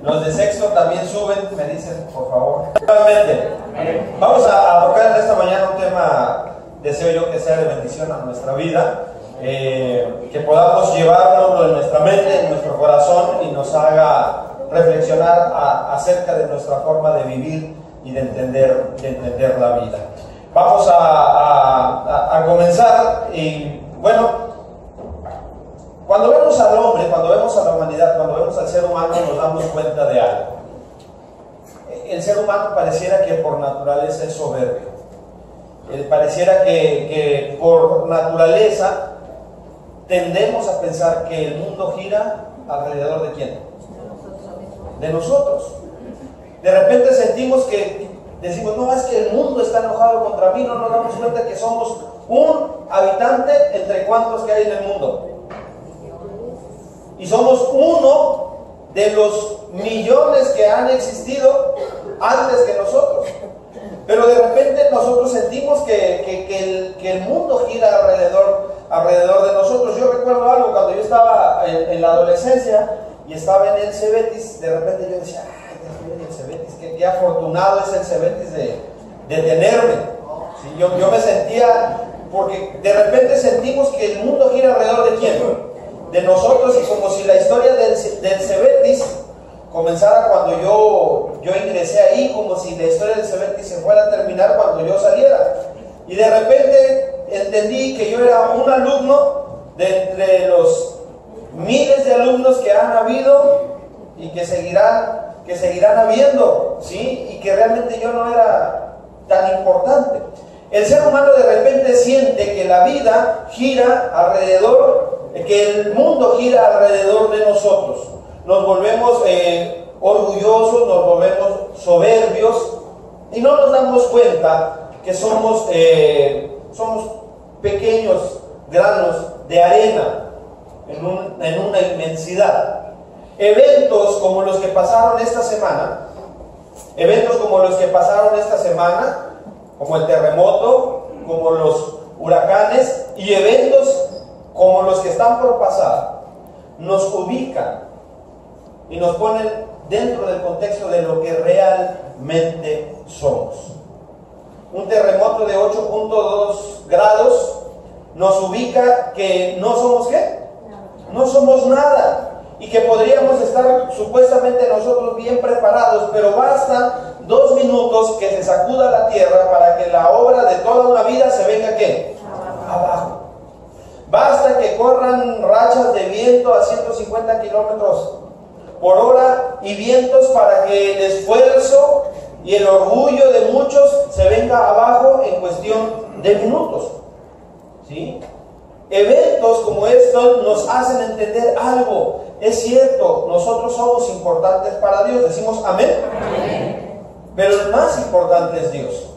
Los de sexto también suben, me dicen, por favor. Nuevamente, vamos a tocar en esta mañana un tema, deseo yo que sea de bendición a nuestra vida, que podamos llevarlo en nuestra mente, en nuestro corazón y nos haga reflexionar acerca de nuestra forma de vivir y de entender la vida. Vamos a comenzar y bueno, cuando vemos al hombre, cuando vemos a la humanidad, cuando vemos al ser humano, nos damos cuenta de algo. El ser humano pareciera que por naturaleza es soberbio. Pareciera que por naturaleza tendemos a pensar que el mundo gira alrededor de ¿quién? De nosotros. De repente sentimos que decimos, no, es que el mundo está enojado contra mí, no nos damos cuenta que somos un habitante entre cuantos que hay en el mundo. Y somos uno de los millones que han existido antes que nosotros. Pero de repente nosotros sentimos que el mundo gira alrededor de nosotros. Yo recuerdo algo cuando yo estaba en la adolescencia y estaba en el Cebetis. De repente yo decía, ay, ya estoy en el Cebetis, qué afortunado es el Cebetis de tenerme. ¿Sí? Yo me sentía, porque de repente sentimos que el mundo gira alrededor de ¿quién? De nosotros, y como si la historia del Cebetis comenzara cuando yo ingresé ahí, como si la historia del Cebetis se fuera a terminar cuando yo saliera. Y de repente entendí que yo era un alumno de entre los miles de alumnos que han habido y que seguirán habiendo, ¿sí? Y que realmente yo no era tan importante. El ser humano de repente siente que la vida gira alrededor, que el mundo gira alrededor de nosotros. Nos volvemos orgullosos, nos volvemos soberbios y no nos damos cuenta que somos pequeños granos de arena en una inmensidad. Eventos como los que pasaron esta semana, como el terremoto, como los huracanes y eventos como los que están por pasar, nos ubican y nos ponen dentro del contexto de lo que realmente somos. Un terremoto de 8.2 grados nos ubica que no somos ¿qué? No somos nada, y que podríamos estar supuestamente nosotros bien preparados, pero bastan 2 minutos que se sacuda la tierra para que la obra de toda una vida se venga ¿qué? Abajo. Basta que corran rachas de viento a 150 kilómetros por hora y vientos para que el esfuerzo y el orgullo de muchos se venga abajo en cuestión de minutos. ¿Sí? Eventos como estos nos hacen entender algo. Es cierto, nosotros somos importantes para Dios. Decimos amén. Amén. Pero el más importante es Dios.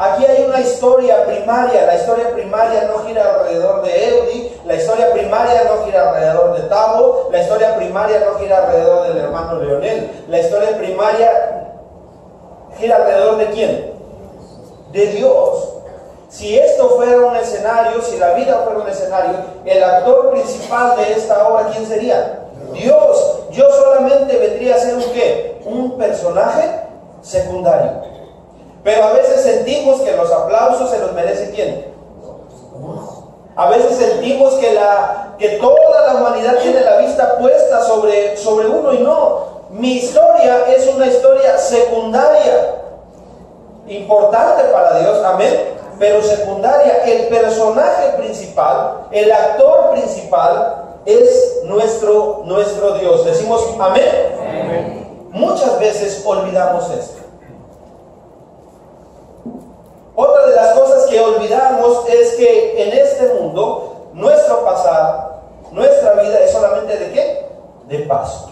Aquí hay una historia primaria. La historia primaria no gira alrededor de Eudi, la historia primaria no gira alrededor de Tavo, la historia primaria no gira alrededor del hermano Leonel. La historia primaria gira alrededor de ¿quién? De Dios. Si esto fuera un escenario, si la vida fuera un escenario, el actor principal de esta obra, ¿quién sería? Dios. Yo solamente vendría a ser un ¿qué? Un personaje secundario. Pero a veces sentimos que los aplausos se los merece ¿quién? A veces sentimos que toda la humanidad tiene la vista puesta sobre uno, y no. Mi historia es una historia secundaria, importante para Dios, amén, pero secundaria. El personaje principal, el actor principal es nuestro Dios. Decimos amén. Amén. Muchas veces olvidamos esto. Otra de las cosas que olvidamos es que en este mundo, nuestro pasar, nuestra vida es solamente ¿de qué? De paso.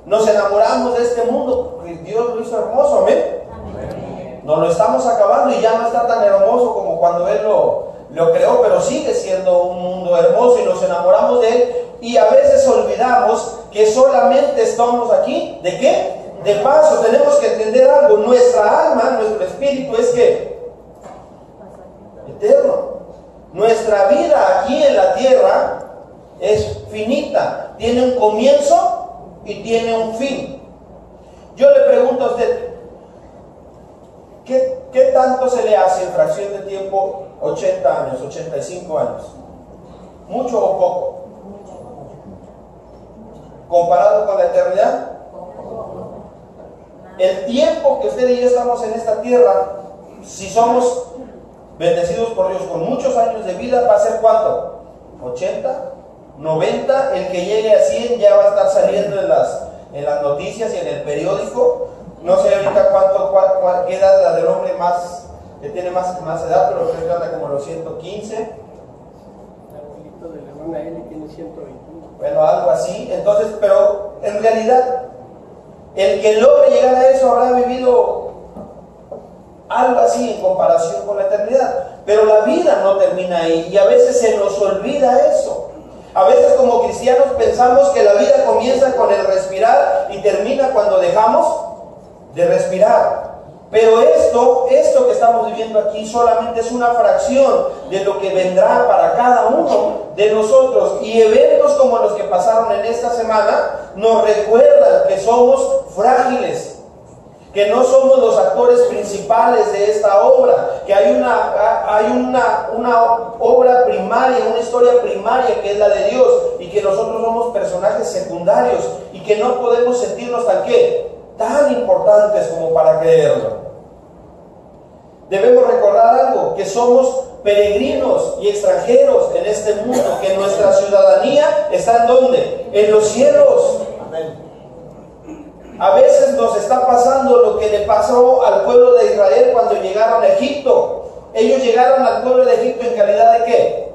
Nos enamoramos de este mundo porque Dios lo hizo hermoso, amén. Amén. Nos lo estamos acabando y ya no está tan hermoso como cuando Él lo creó, pero sigue siendo un mundo hermoso y nos enamoramos de Él, y a veces olvidamos que solamente estamos aquí, ¿de qué? De paso. Tenemos que entender algo. Nuestra alma, nuestro espíritu es ¿qué? Eterno. Nuestra vida aquí en la tierra es finita. Tiene un comienzo y tiene un fin. Yo le pregunto a usted, ¿qué tanto se le hace en fracción de tiempo 80 años, 85 años? ¿Mucho o poco? ¿Comparado con la eternidad? El tiempo que usted y yo estamos en esta tierra, si somos bendecidos por Dios con muchos años de vida, ¿va a ser cuánto? ¿80? ¿90? El que llegue a 100 ya va a estar saliendo en las noticias y en el periódico. No sé ahorita qué edad la del hombre más, que tiene más edad, pero creo que anda como los 115. El abuelito de la hermana Eli tiene 121. Bueno, algo así. Entonces, pero en realidad, el que logre llegar a eso habrá vivido algo así en comparación con la eternidad. Pero la vida no termina ahí y a veces se nos olvida eso. A veces como cristianos pensamos que la vida comienza con el respirar y termina cuando dejamos de respirar. Pero esto que estamos viviendo aquí solamente es una fracción de lo que vendrá para cada uno de nosotros. Y eventos como los que pasaron en esta semana nos recuerdan que somos frágiles, que no somos los actores principales de esta obra, que hay una obra primaria, una historia primaria que es la de Dios, y que nosotros somos personajes secundarios y que no podemos sentirnos tan importantes como para creerlo. Debemos recordar algo, que somos peregrinos y extranjeros en este mundo, que nuestra ciudadanía está ¿en dónde? En los cielos. Amén. A veces nos está pasando lo que le pasó al pueblo de Israel cuando llegaron a Egipto. Ellos llegaron al pueblo de Egipto en calidad ¿de qué?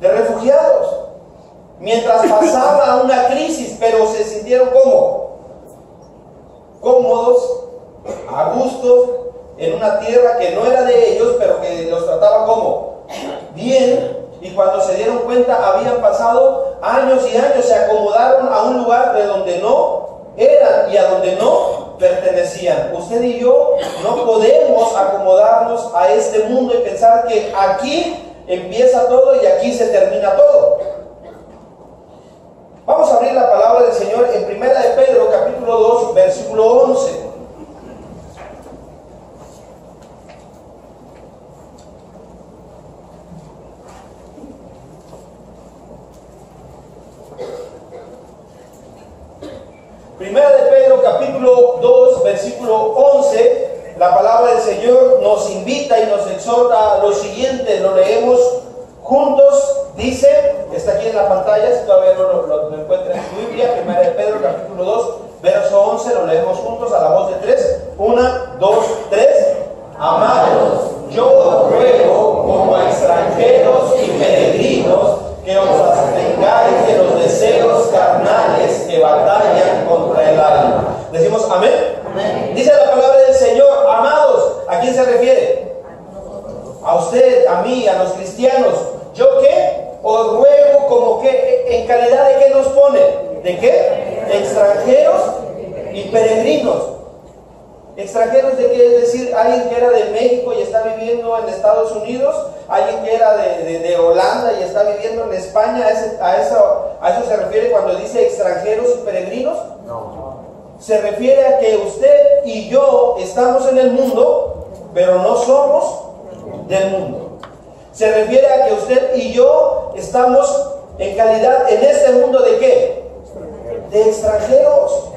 De refugiados. Mientras pasaba una crisis, pero se sintieron ¿cómo? Cómodos, a gusto, en una tierra que no era de ellos, pero que los trataba ¿cómo? Bien. Y cuando se dieron cuenta, habían pasado años y años, se acomodaron a un lugar de donde no eran y a donde no pertenecían. Usted y yo no podemos acomodarnos a este mundo y pensar que aquí empieza todo y aquí se termina todo. Vamos a abrir la palabra del Señor en 1 de Pedro capítulo 2 versículo 11. Primera de Pedro capítulo 2 versículo 11, la palabra del Señor nos invita y nos exhorta a lo siguiente. Lo leemos juntos. Dice, está aquí en la pantalla, si todavía no lo encuentra en su Biblia, Primera de Pedro capítulo 2 verso 11, lo leemos juntos a la voz de 3. 1, 2, 3. Amados, yo os ruego como a extranjeros y peregrinos que os abstengáis de los deseos carnales que batallan contra el alma. Decimos amén. Amén. Dice la palabra del Señor, amados. ¿A quién se refiere? A usted, a mí, a los cristianos. ¿Yo qué? Os ruego como que, ¿en calidad de qué nos pone? ¿De qué? Extranjeros y peregrinos. ¿Extranjeros de qué? Es decir, alguien que era de México y está viviendo en Estados Unidos, alguien que era de Holanda y está viviendo en España. ¿A eso se refiere cuando dice extranjeros y peregrinos? No. Se refiere a que usted y yo estamos en el mundo, pero no somos del mundo. Se refiere a que usted y yo estamos en calidad en este mundo ¿de qué? De extranjeros.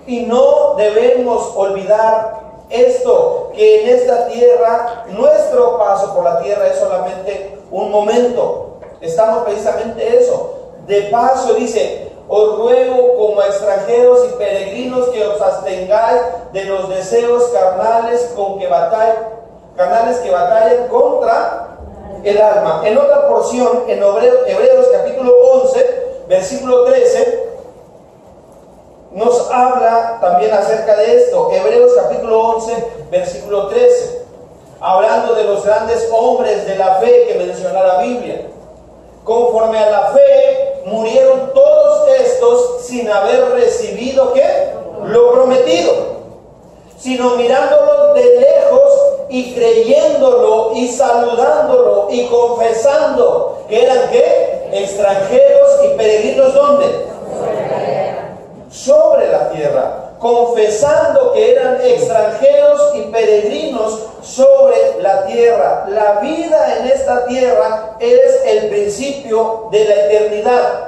Y no debemos olvidar esto, que en esta tierra, nuestro paso por la tierra es solamente un momento. Estamos precisamente eso. De paso dice, os ruego como extranjeros y peregrinos que os abstengáis de los deseos carnales que batallan contra el alma. En otra porción, en Hebreos capítulo 11, versículo 13, nos habla también acerca de esto. Hebreos capítulo 11 versículo 13, hablando de los grandes hombres de la fe que menciona la Biblia. Conforme a la fe murieron todos estos sin haber recibido ¿qué? Lo prometido, sino mirándolo de lejos y creyéndolo y saludándolo y confesando que eran ¿qué? Extranjeros y peregrinos. ¿Dónde? sobre la tierra, confesando que eran extranjeros y peregrinos sobre la tierra. La vida en esta tierra es el principio de la eternidad.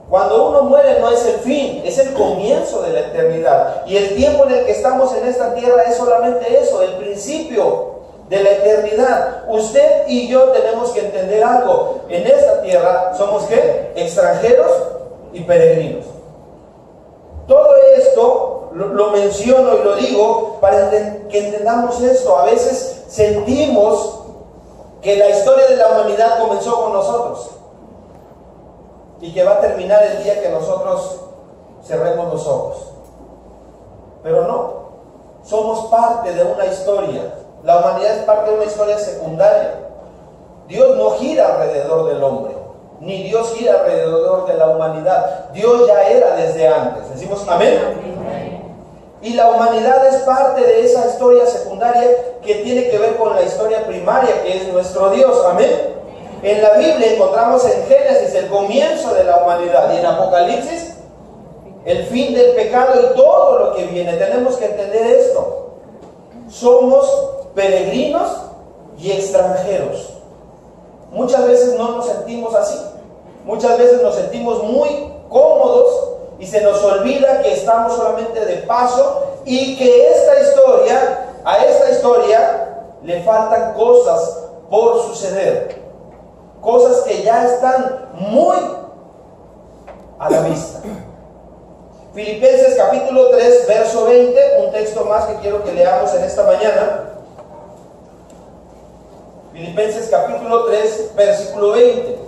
Cuando uno muere no es el fin, es el comienzo de la eternidad. Y el tiempo en el que estamos en esta tierra es solamente eso, el principio de la eternidad. Usted y yo tenemos que entender algo. En esta tierra somos ¿qué? Extranjeros y peregrinos. Todo esto lo menciono y lo digo para que entendamos esto. A veces sentimos que la historia de la humanidad comenzó con nosotros y que va a terminar el día que nosotros cerremos los ojos. Pero no, somos parte de una historia. La humanidad es parte de una historia secundaria. Dios no gira alrededor del hombre, ni Dios gira alrededor de la humanidad. Dios ya era desde antes. Decimos amén. Y la humanidad es parte de esa historia secundaria que tiene que ver con la historia primaria, que es nuestro Dios. Amén. En la Biblia encontramos en Génesis el comienzo de la humanidad y en Apocalipsis el fin del pecado y todo lo que viene. Tenemos que entender esto. Somos peregrinos y extranjeros. Muchas veces no nos sentimos así. Muchas veces nos sentimos muy cómodos y se nos olvida que estamos solamente de paso y que a esta historia le faltan cosas por suceder. Cosas que ya están muy a la vista. Filipenses capítulo 3, verso 20, un texto más que quiero que leamos en esta mañana. Filipenses capítulo 3, versículo 20.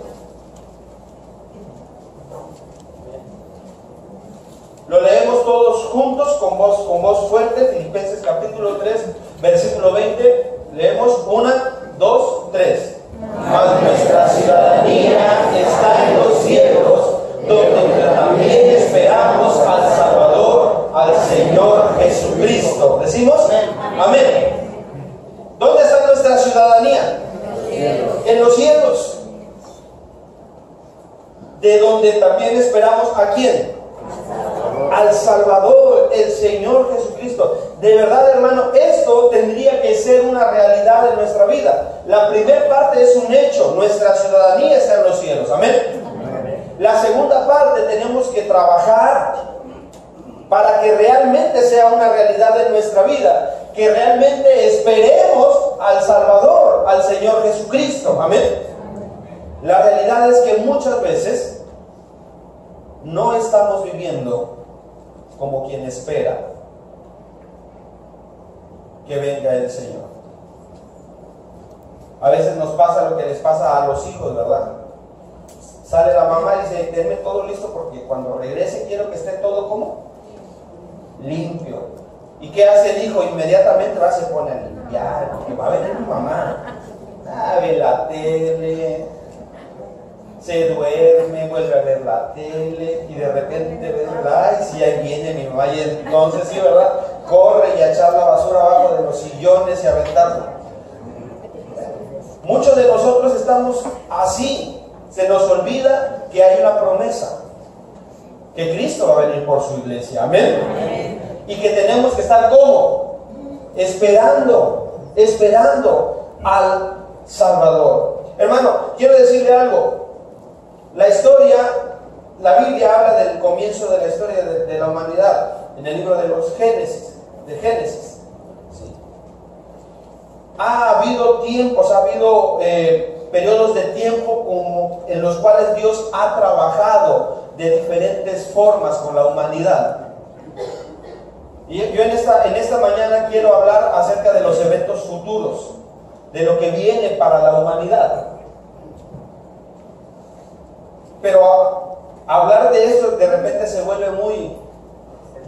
Lo leemos todos juntos con voz fuerte. Filipenses capítulo 3, versículo 20. Leemos 1, 2, 3. Mas nuestra ciudadanía está en los cielos, donde también esperamos al Salvador, al Señor Jesucristo. ¿Decimos? Amén. ¿Dónde está nuestra ciudadanía? En los cielos. De donde también esperamos ¿a quién? Al Salvador, el Señor Jesucristo. De verdad, hermano, esto tendría que ser una realidad en nuestra vida. La primera parte es un hecho, nuestra ciudadanía está en los cielos. Amén. La segunda parte, tenemos que trabajar para que realmente sea una realidad en nuestra vida, que realmente esperemos al Salvador, al Señor Jesucristo. Amén. La realidad es que muchas veces no estamos viviendo como quien espera que venga el Señor. A veces nos pasa lo que les pasa a los hijos, ¿verdad? Sale la mamá y dice, tenme todo listo porque cuando regrese quiero que esté todo como limpio. ¿Y qué hace el hijo? Inmediatamente se pone a limpiar, porque va a venir mi mamá. Ve la tele, se duerme, vuelve a ver la tele y de repente ve, ay, sí, ahí viene mi mamá. Y entonces, sí, ¿verdad? Corre y a echar la basura abajo de los sillones y a aventarlo. Muchos de nosotros estamos así. Se nos olvida que hay una promesa, que Cristo va a venir por su iglesia. Amén. Amén. Y que tenemos que estar como esperando al Salvador. Hermano, quiero decirle algo. La Biblia habla del comienzo de la historia de la humanidad en el libro de Génesis. ¿Sí? Ha habido tiempos, periodos de tiempo en los cuales Dios ha trabajado de diferentes formas con la humanidad. Y yo en esta mañana quiero hablar acerca de los eventos futuros, de lo que viene para la humanidad. Pero hablar de esto de repente se vuelve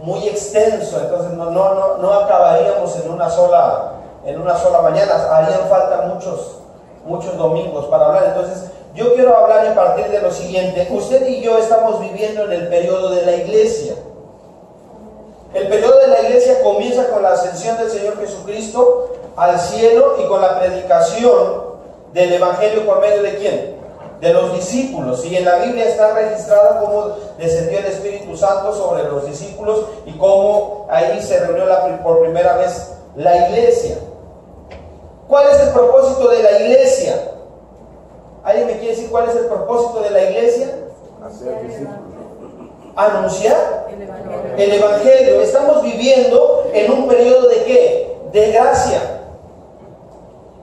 muy extenso, entonces no acabaríamos en una sola mañana, harían falta muchos domingos para hablar. Entonces yo quiero hablar y partir de lo siguiente. Usted y yo estamos viviendo en el periodo de la iglesia. El periodo de la iglesia comienza con la ascensión del Señor Jesucristo al cielo y con la predicación del Evangelio por medio de ¿quién? de los discípulos. Y en la Biblia está registrado cómo descendió el Espíritu Santo sobre los discípulos y cómo ahí se reunió por primera vez la iglesia. ¿Cuál es el propósito de la iglesia? ¿Alguien me quiere decir cuál es el propósito de la iglesia? Hacer discípulos. Anunciar el Evangelio. Estamos viviendo en un periodo de ¿qué? De gracia,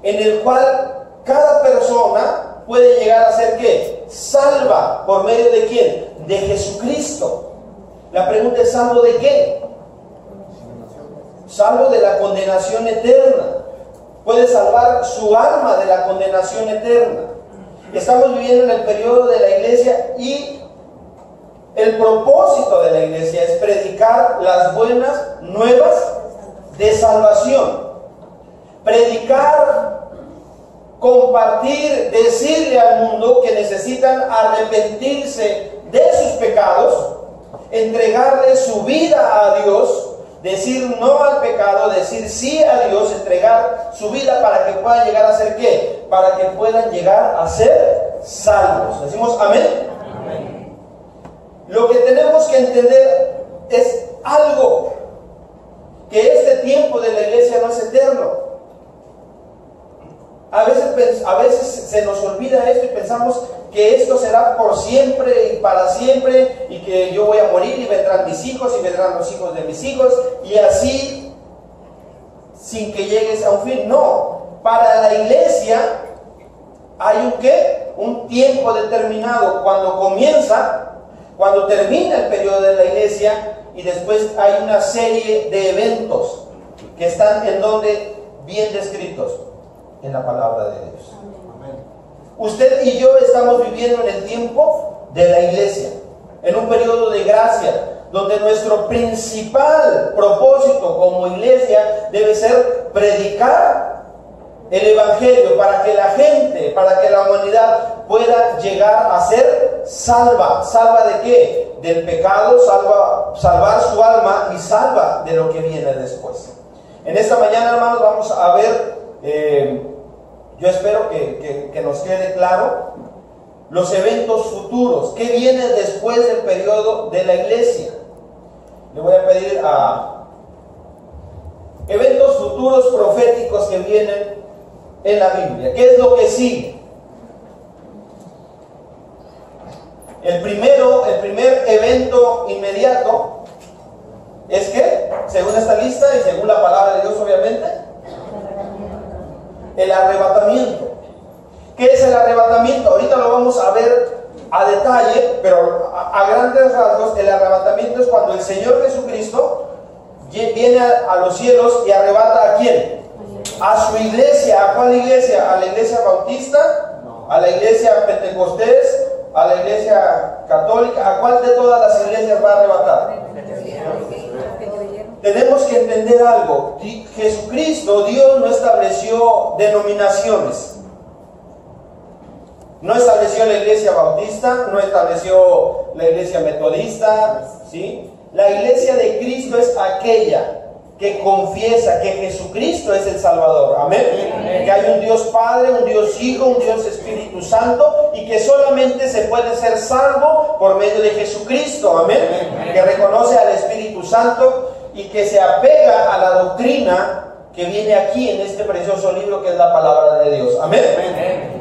en el cual cada persona puede llegar a ser ¿qué? Salva. ¿Por medio de quién? De Jesucristo. La pregunta es: ¿salvo de qué? Salvo de la condenación eterna. Puede salvar su alma de la condenación eterna. Estamos viviendo en el periodo de la iglesia y el propósito de la iglesia es predicar las buenas nuevas de salvación. Predicar, compartir, decirle al mundo que necesitan arrepentirse de sus pecados, entregarle su vida a Dios, decir no al pecado, decir sí a Dios, entregar su vida para que puedan llegar a ser ¿qué? Para que puedan llegar a ser salvos. Decimos amén. Amén. Lo que tenemos que entender es algo, que este tiempo de la iglesia no es eterno. A veces se nos olvida esto y pensamos que esto será por siempre y para siempre, y que yo voy a morir y vendrán mis hijos y vendrán los hijos de mis hijos, y así sin que llegues a un fin. No, para la iglesia hay un ¿qué? Un tiempo determinado, cuando comienza, cuando termina el periodo de la iglesia, y después hay una serie de eventos que están en donde bien descritos en la palabra de Dios. Usted y yo estamos viviendo en el tiempo de la iglesia, en un periodo de gracia, donde nuestro principal propósito como iglesia debe ser predicar el Evangelio para que la gente, para que la humanidad pueda llegar a ser salva. ¿Salva de qué? Del pecado, salvar su alma y salva de lo que viene después. En esta mañana, hermanos, vamos a ver, yo espero que nos quede claro los eventos futuros. ¿Qué viene después del periodo de la iglesia? Le voy a pedir a eventos futuros proféticos que vienen en la Biblia. ¿Qué es lo que sigue? El primer evento inmediato es que, según esta lista y según la palabra de Dios, obviamente, el arrebatamiento. ¿Qué es el arrebatamiento? Ahorita lo vamos a ver a detalle, pero a grandes rasgos, el arrebatamiento es cuando el Señor Jesucristo viene a los cielos y arrebata ¿a quién? A su iglesia. ¿A cuál iglesia? ¿A la iglesia bautista? ¿A la iglesia pentecostés? ¿A la iglesia católica? ¿A cuál de todas las iglesias va a arrebatar? Tenemos que entender algo. Jesucristo, Dios, no estableció denominaciones. No estableció la iglesia bautista, no estableció la iglesia metodista, ¿sí? La iglesia de Cristo es aquella que confiesa que Jesucristo es el Salvador. Amén. Amén. Que hay un Dios Padre, un Dios Hijo, un Dios Espíritu Santo, y que solamente se puede ser salvo por medio de Jesucristo. Amén. Amén. Que reconoce al Espíritu Santo y que se apega a la doctrina que viene aquí en este precioso libro que es la palabra de Dios. Amén. Amén.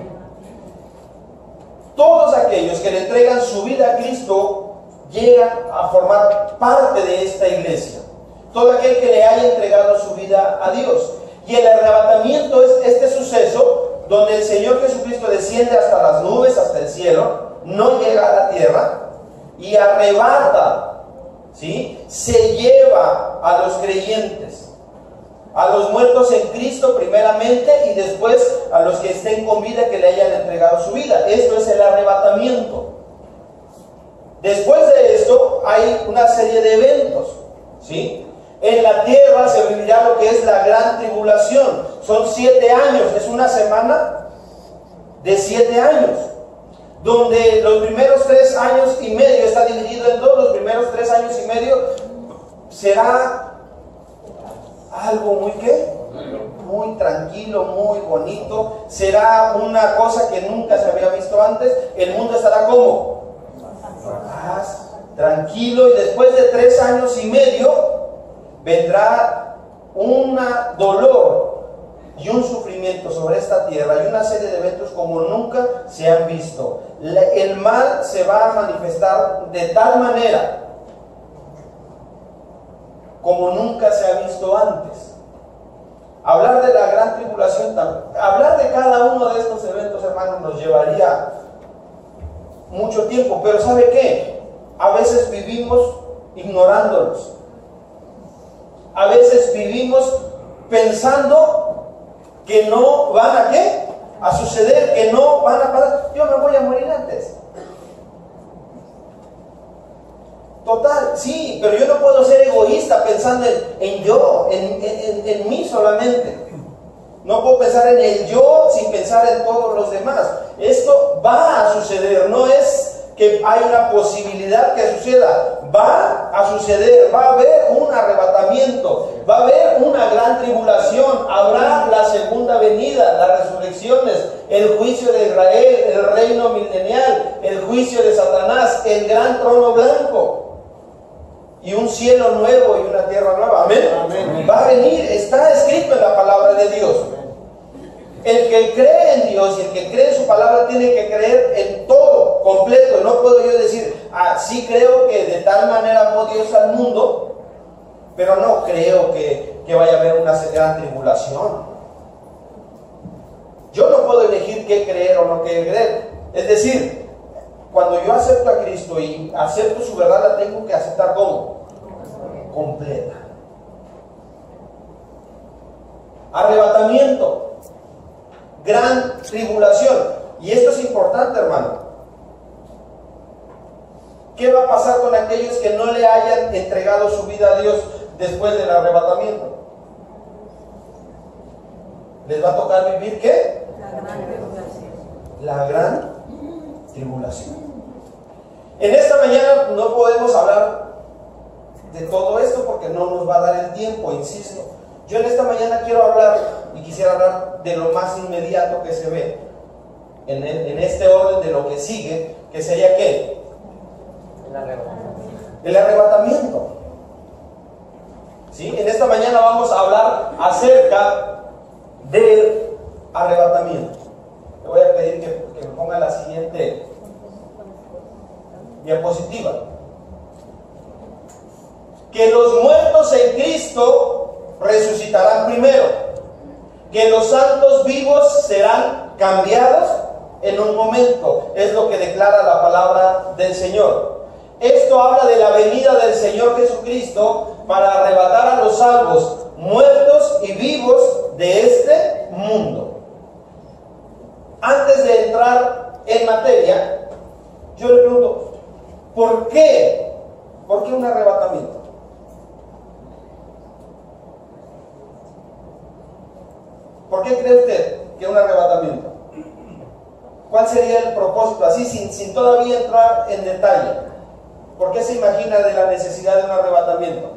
Todos aquellos que le entregan su vida a Cristo llegan a formar parte de esta iglesia. Todo aquel que le haya entregado su vida a Dios. Y el arrebatamiento es este suceso donde el Señor Jesucristo desciende hasta las nubes, hasta el cielo, no llega a la tierra y arrebata, ¿sí? Se lleva a los creyentes, a los muertos en Cristo primeramente, y después a los que estén con vida, que le hayan entregado su vida. Esto es el arrebatamiento. Después de esto hay una serie de eventos, ¿sí? En la tierra se vivirá lo que es la gran tribulación. Son 7 años, es una semana de 7 años, donde los primeros 3 años y medio está dividido en dos. Los primeros 3 años y medio será algo muy ¿qué? Muy tranquilo, muy bonito. Será una cosa que nunca se había visto antes. El mundo estará como paz, tranquilo, y después de 3 años y medio vendrá un dolor y un sufrimiento sobre esta tierra y una serie de eventos como nunca se han visto. El mal se va a manifestar de tal manera como nunca se ha visto antes. Hablar de la gran tribulación, hablar de cada uno de estos eventos, hermanos, nos llevaría mucho tiempo, pero ¿sabe qué? A veces vivimos ignorándolos. A veces vivimos pensando que no van a ¿qué? A suceder, que no van a pasar. Yo me voy a morir antes. Total, sí, pero yo no puedo ser egoísta pensando en yo, en mí solamente. No puedo pensar en el yo sin pensar en todos los demás. Esto va a suceder, no es que hay una posibilidad que suceda, va a suceder, va a haber un arrebatamiento, va a haber una gran tribulación, habrá la segunda venida, las resurrecciones, el juicio de Israel, el reino milenial, el juicio de Satanás, el gran trono blanco y un cielo nuevo y una tierra nueva. Amén. Amén. Va a venir, está escrito en la palabra de Dios. El que cree en Dios y el que cree en su palabra tiene que creer en todo, completo. No puedo yo decir, sí creo que de tal manera amó Dios al mundo, pero no creo que vaya a haber una gran tribulación. Yo no puedo elegir qué creer o no qué creer. Es decir, cuando yo acepto a Cristo y acepto su verdad, la tengo que aceptar como completa. Arrebatamiento. Gran tribulación. Y esto es importante, hermano. ¿Qué va a pasar con aquellos que no le hayan entregado su vida a Dios después del arrebatamiento? ¿Les va a tocar vivir qué? La gran tribulación. La gran tribulación. En esta mañana no podemos hablar de todo esto porque no nos va a dar el tiempo, insisto. Yo en esta mañana quiero hablar y quisiera hablar de lo más inmediato que se ve en este orden de lo que sigue, que sería ¿qué? El arrebatamiento. ¿Sí? En esta mañana vamos a hablar acerca del arrebatamiento. Le voy a pedir que me ponga la siguiente diapositiva. Que los muertos en Cristo resucitarán primero, que los santos vivos serán cambiados en un momento, es lo que declara la palabra del Señor. Esto habla de la venida del Señor Jesucristo para arrebatar a los salvos, muertos y vivos de este mundo. Antes de entrar en materia, yo le pregunto, ¿por qué? ¿Por qué un arrebatamiento? ¿Por qué cree usted que un arrebatamiento? ¿Cuál sería el propósito? Así, sin todavía entrar en detalle. ¿Por qué se imagina de la necesidad de un arrebatamiento?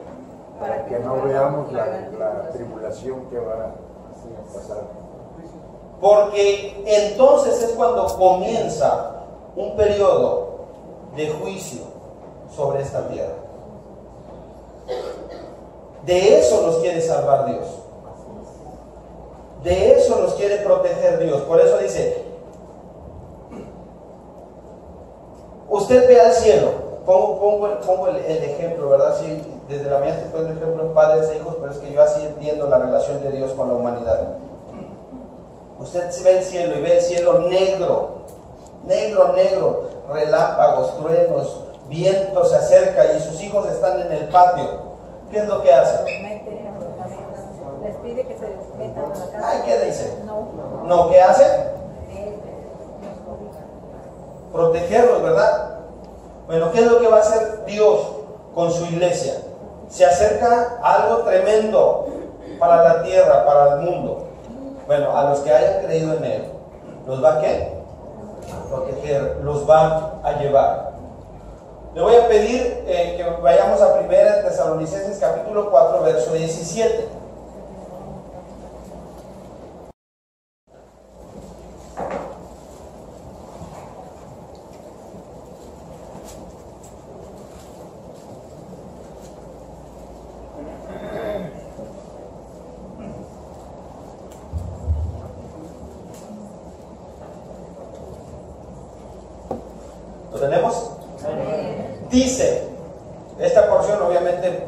Para que no veamos la tribulación que va a pasar. Porque entonces es cuando comienza un periodo de juicio sobre esta tierra. De eso nos quiere salvar Dios. De eso nos quiere proteger Dios. Por eso dice, usted ve al cielo. Pongo el ejemplo, ¿verdad? Sí, desde la mañana se pone el ejemplo en padres e hijos, pero es que yo así entiendo la relación de Dios con la humanidad. Usted ve el cielo y ve el cielo negro, negro, relámpagos, truenos, viento se acerca y sus hijos están en el patio. ¿Qué es lo que hace? Les pide que se metan a la casa. Ay, ¿qué dice? No, ¿qué hace? Protegerlos, ¿verdad? Bueno, ¿qué es lo que va a hacer Dios con su iglesia? Se acerca algo tremendo para la tierra, para el mundo. Bueno, a los que hayan creído en Él, ¿los va a qué? A proteger, los va a llevar. Le voy a pedir que vayamos a 1 Tesalonicenses capítulo 4, verso 17. ¿Lo tenemos? Dice, esta porción obviamente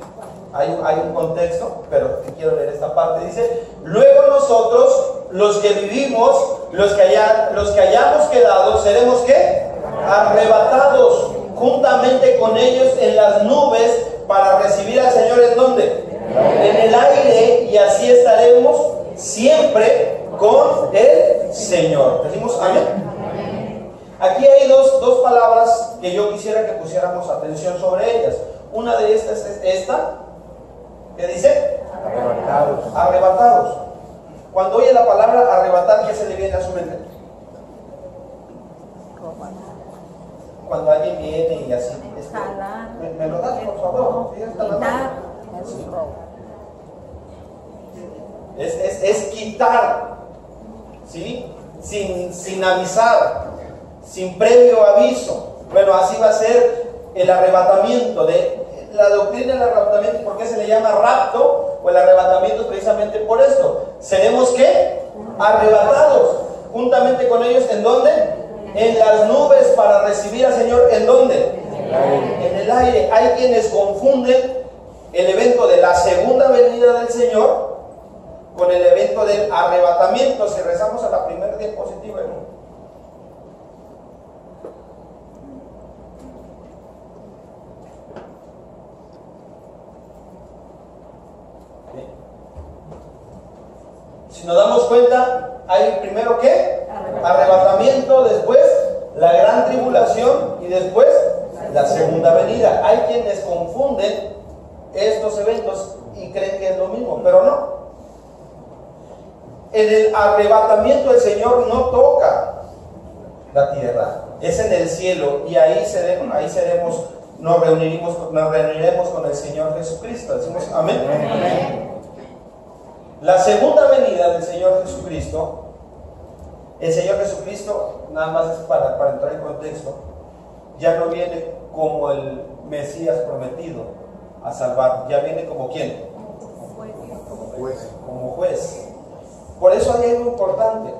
hay un contexto, pero quiero leer esta parte. Dice, luego nosotros, los que vivimos, los que hayamos quedado, seremos ¿qué? Arrebatados juntamente con ellos en las nubes para recibir al Señor. ¿En dónde? En el aire, y así estaremos siempre con el Señor. ¿Decimos amén? Aquí hay dos palabras que yo quisiera que pusiéramos atención sobre ellas. Una de estas es esta, que dice Arrebatados. arrebatados. Cuando oye la palabra arrebatar, ¿qué se le viene a su mente? Cuando alguien viene y así, Jalar. ¿me lo das, por favor? Sí, está la mano. Es quitar, ¿sí? Sin avisar, sin previo aviso. Bueno, así va a ser el arrebatamiento. De la doctrina del arrebatamiento, ¿por qué se le llama rapto? O el arrebatamiento precisamente por esto. Seremos ¿qué? Arrebatados juntamente con ellos. ¿En dónde? En las nubes para recibir al Señor. ¿En dónde? En el aire. Hay quienes confunden el evento de la segunda venida del Señor con el evento del arrebatamiento. Si rezamos a la primera diapositiva, ¿no? Si nos damos cuenta, hay primero ¿qué? Arrebatamiento, después la gran tribulación y después la segunda venida. Hay quienes confunden estos eventos y creen que es lo mismo, pero no. En el arrebatamiento el Señor no toca la tierra, es en el cielo, y ahí seremos, nos reuniremos con el Señor Jesucristo. Decimos amén. Amén. La segunda venida del Señor Jesucristo, el Señor Jesucristo, nada más es para entrar en contexto, ya no viene como el Mesías prometido a salvar, ya viene como ¿quién? Como juez. Como juez. Por eso hay algo importante.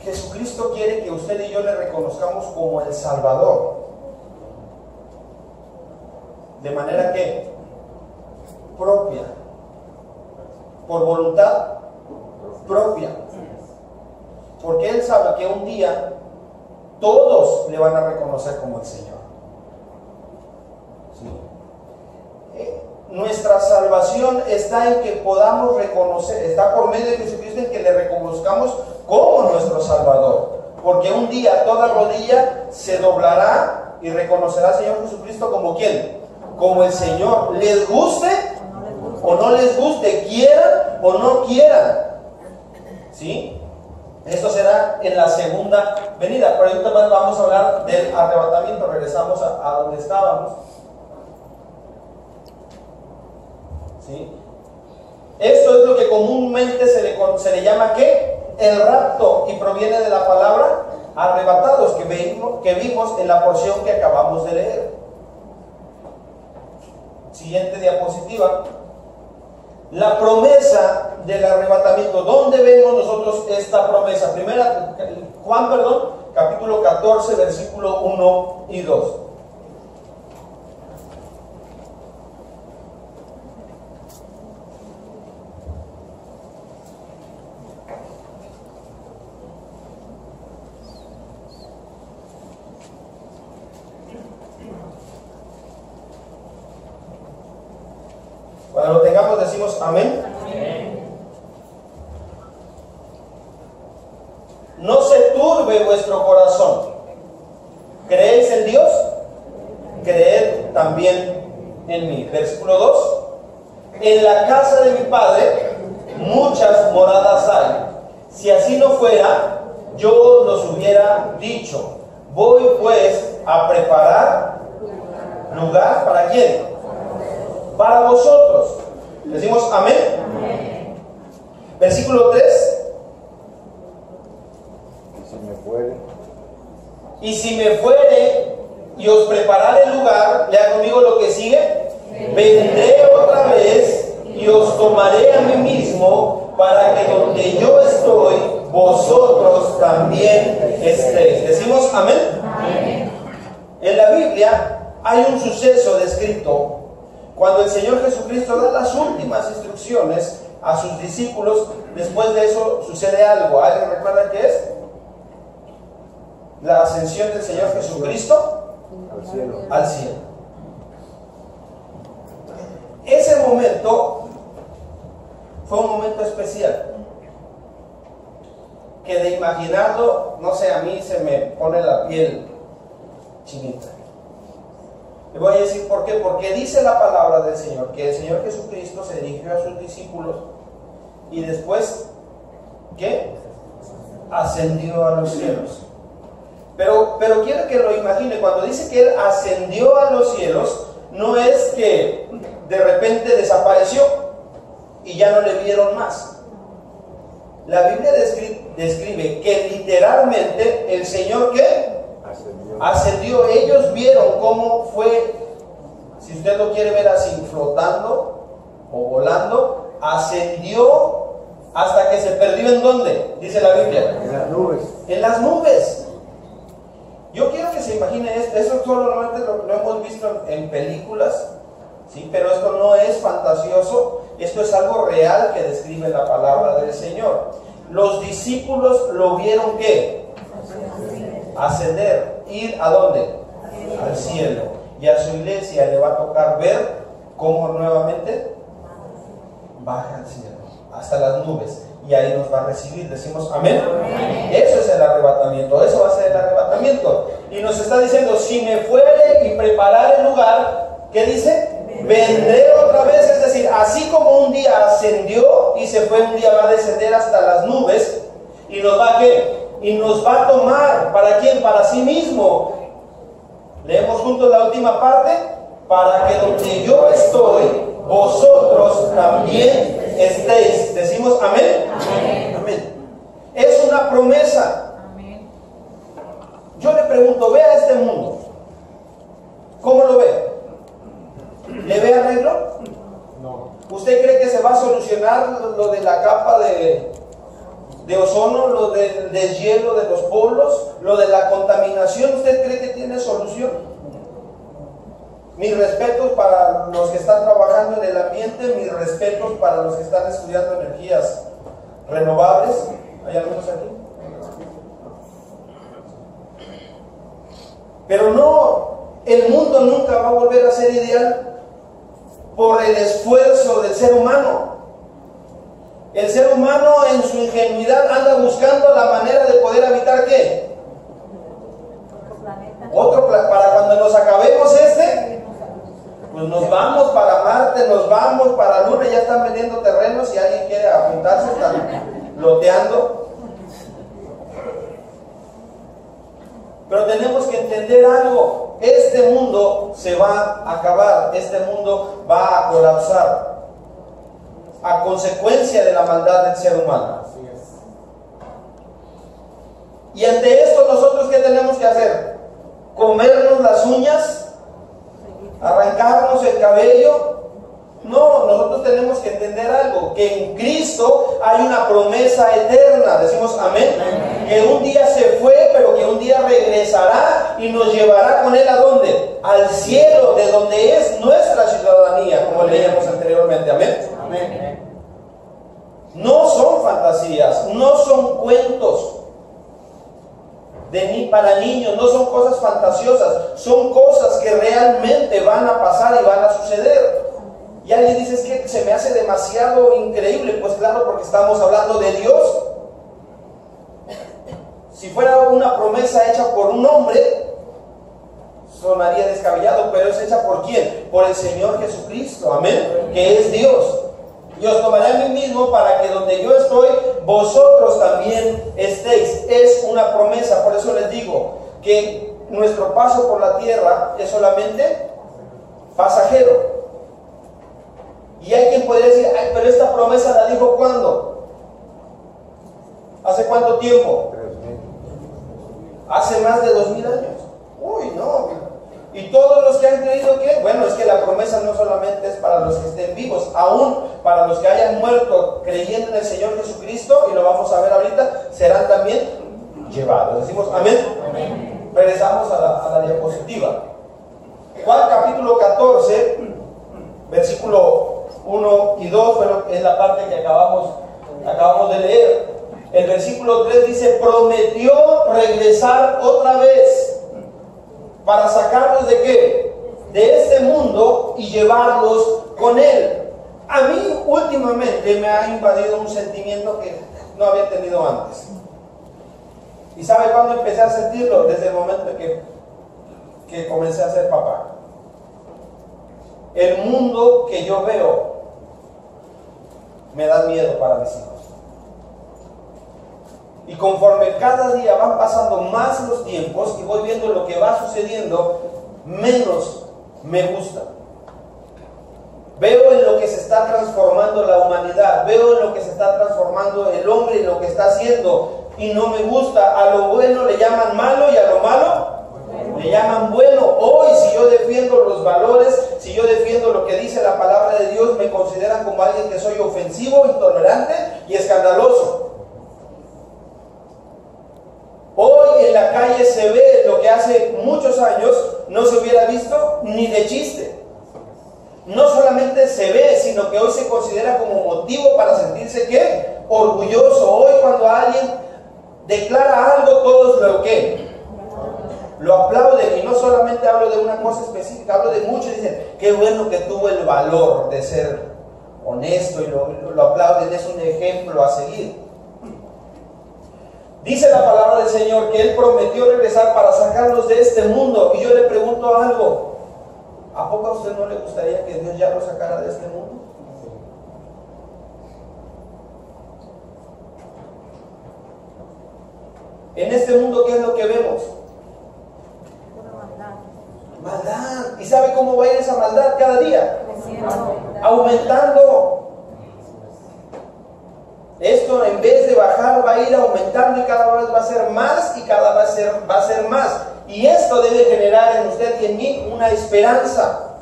Jesucristo quiere que usted y yo le reconozcamos como el Salvador. De manera que propia, por voluntad propia, porque Él sabe que un día todos le van a reconocer como el Señor. ¿Sí? Nuestra salvación está en que podamos reconocer, está por medio de Jesucristo, en que le reconozcamos como nuestro Salvador, porque un día toda rodilla se doblará y reconocerá al Señor Jesucristo como ¿quién? Como el Señor, les guste o no les guste, quieran o no quieran. ¿Sí? Esto será en la segunda venida. Pero ahorita más vamos a hablar del arrebatamiento. Regresamos a donde estábamos. ¿Sí? Esto es lo que comúnmente se le llama ¿qué? El rapto, y proviene de la palabra arrebatados que vimos en la porción que acabamos de leer. Siguiente diapositiva. La promesa del arrebatamiento. ¿Dónde vemos nosotros esta promesa? Juan, capítulo 14, versículo 1 y 2. Cuando lo tengamos decimos amén. Amén. No se turbe vuestro corazón. ¿Creéis en Dios? Creed también en mí. Versículo 2. En la casa de mi Padre muchas moradas hay. Si así no fuera, yo os los hubiera dicho. Voy pues a preparar lugar ¿para quién? Para vosotros. Decimos amén. Amén. Versículo 3. Y si me fuere y os preparare el lugar, lea conmigo lo que sigue. Vendré otra vez y y os tomaré a mí mismo para que donde yo estoy, vosotros también estéis. ¿Decimos amén? Amén. En la Biblia hay un suceso descrito cuando el Señor Jesucristo da las últimas instrucciones a sus discípulos. Después de eso sucede algo. ¿Alguien recuerda qué es? La ascensión del Señor Jesucristo Al cielo. al cielo. Ese momento fue un momento especial que de imaginarlo, no sé, a mí se me pone la piel chinita. Le voy a decir por qué. Porque dice la palabra del Señor que el Señor Jesucristo se dirigió a sus discípulos y después, ¿qué? Ascendió a los cielos. Pero quiero que lo imagine. Cuando dice que Él ascendió a los cielos, no es que de repente desapareció y ya no le vieron más. La Biblia describe que literalmente el Señor, ¿qué? Ascendió. Ellos vieron cómo fue, si usted lo quiere ver así, flotando o volando, ascendió hasta que se perdió. ¿En dónde? Dice la Biblia. En las nubes. En las nubes. Yo quiero que se imagine esto. Eso solamente lo hemos visto en películas, ¿sí? Pero esto no es fantasioso. Esto es algo real que describe la palabra del Señor. Los discípulos lo vieron, ¿qué? Ascender. ¿Ir a dónde? Al cielo. Y a su iglesia le va a tocar ver cómo nuevamente baja al cielo, hasta las nubes, y ahí nos va a recibir. Decimos amén. Eso es el arrebatamiento. Eso va a ser el arrebatamiento. Y nos está diciendo: si me fuere y preparar el lugar, ¿qué dice? Vendré otra vez. Es decir, así como un día ascendió y se fue, un día va a descender hasta las nubes y nos va a ¿qué? Y nos va a tomar. ¿Para quién? Para sí mismo. Leemos juntos la última parte: para que donde yo estoy, vosotros también estéis. Decimos amén. Amén. Amén. Es una promesa. Amén. Yo le pregunto, vea este mundo, ¿cómo lo ve? ¿Le ve arreglo? No. ¿Usted cree que se va a solucionar lo de la capa de ozono, lo del deshielo de los polos, lo de la contaminación? ¿Usted cree que tiene solución? Mis respetos para los que están trabajando en el ambiente, mis respetos para los que están estudiando energías renovables. ¿Hay algunos aquí? Pero no, el mundo nunca va a volver a ser ideal por el esfuerzo del ser humano. El ser humano en su ingenuidad anda buscando la manera de poder habitar ¿qué? Otro planeta. Para cuando nos acabemos pues nos vamos para Marte, nos vamos para Luna. Ya están vendiendo terrenos. Si alguien quiere apuntarse, están loteando. Pero tenemos que entender algo: este mundo se va a acabar, este mundo va a colapsar a consecuencia de la maldad del ser humano. Y ante esto, nosotros ¿qué tenemos que hacer? ¿Comernos las uñas? ¿Arrancarnos el cabello? No, nosotros tenemos que entender algo: que en Cristo hay una promesa eterna. Decimos amén. Amén. Que un día se fue, pero que un día regresará y nos llevará con Él ¿a dónde? Al cielo, de donde es nuestra ciudadanía, como leíamos anteriormente. Amén. Amén. No son fantasías, no son cuentos para niños, no son cosas fantasiosas, son cosas que realmente van a pasar y van a suceder. Y alguien dice: es que se me hace demasiado increíble. Pues claro, porque estamos hablando de Dios. Si fuera una promesa hecha por un hombre, sonaría descabellado, pero es hecha ¿por quién? Por el Señor Jesucristo, amén, que es Dios. Y os tomaré a mí mismo para que donde yo estoy, vosotros también estéis. Es una promesa. Por eso les digo que nuestro paso por la tierra es solamente pasajero. Y hay quien podría decir: ay, pero esta promesa la dijo ¿cuándo? ¿Hace cuánto tiempo? 3000. Hace más de 2000 años. Uy, no. Y todos los que han creído que, bueno, es que la promesa no solamente es para los que estén vivos, aún para los que hayan muerto creyendo en el Señor Jesucristo, y lo vamos a ver ahorita, serán también llevados. Decimos amén. Amén. Regresamos a la diapositiva. Juan capítulo 14, versículo 1 y 2, es la parte que acabamos de leer. El versículo 3 dice: prometió regresar otra vez para sacarlos ¿de qué? De este mundo y llevarlos con él. A mí últimamente me ha invadido un sentimiento que no había tenido antes. ¿Y sabe cuándo empecé a sentirlo? Desde el momento que comencé a ser papá. El mundo que yo veo me da miedo para mis hijos. Y conforme cada día van pasando más los tiempos y voy viendo lo que va sucediendo, menos me gusta. Veo en lo que se está transformando la humanidad, veo en lo que se está transformando el hombre y lo que está haciendo, y no me gusta. A lo bueno le llaman malo y a lo malo le llaman bueno. Hoy, si yo defiendo los valores, si yo defiendo lo que dice la palabra de Dios, me consideran como alguien que soy ofensivo, intolerante y escandaloso. Hoy en la calle se ve lo que hace muchos años no se hubiera visto ni de chiste. No solamente se ve, sino que hoy se considera como motivo para sentirse ¿qué? Orgulloso. Hoy cuando alguien declara algo, todos lo aplauden. Y no solamente hablo de una cosa específica, hablo de muchos. Dicen, qué bueno que tuvo el valor de ser honesto, y lo aplauden. Es un ejemplo a seguir. Dice la palabra del Señor que Él prometió regresar para sacarlos de este mundo. Y yo le pregunto algo: ¿a poco a usted no le gustaría que Dios ya lo sacara de este mundo? En este mundo, ¿qué es lo que vemos? Maldad. ¿Y sabe cómo va a ir esa maldad cada día? Aumentando. Esto, en vez de bajar, va a ir aumentando, y cada vez va a ser más, y cada vez va a ser más. Y esto debe generar en usted y en mí una esperanza.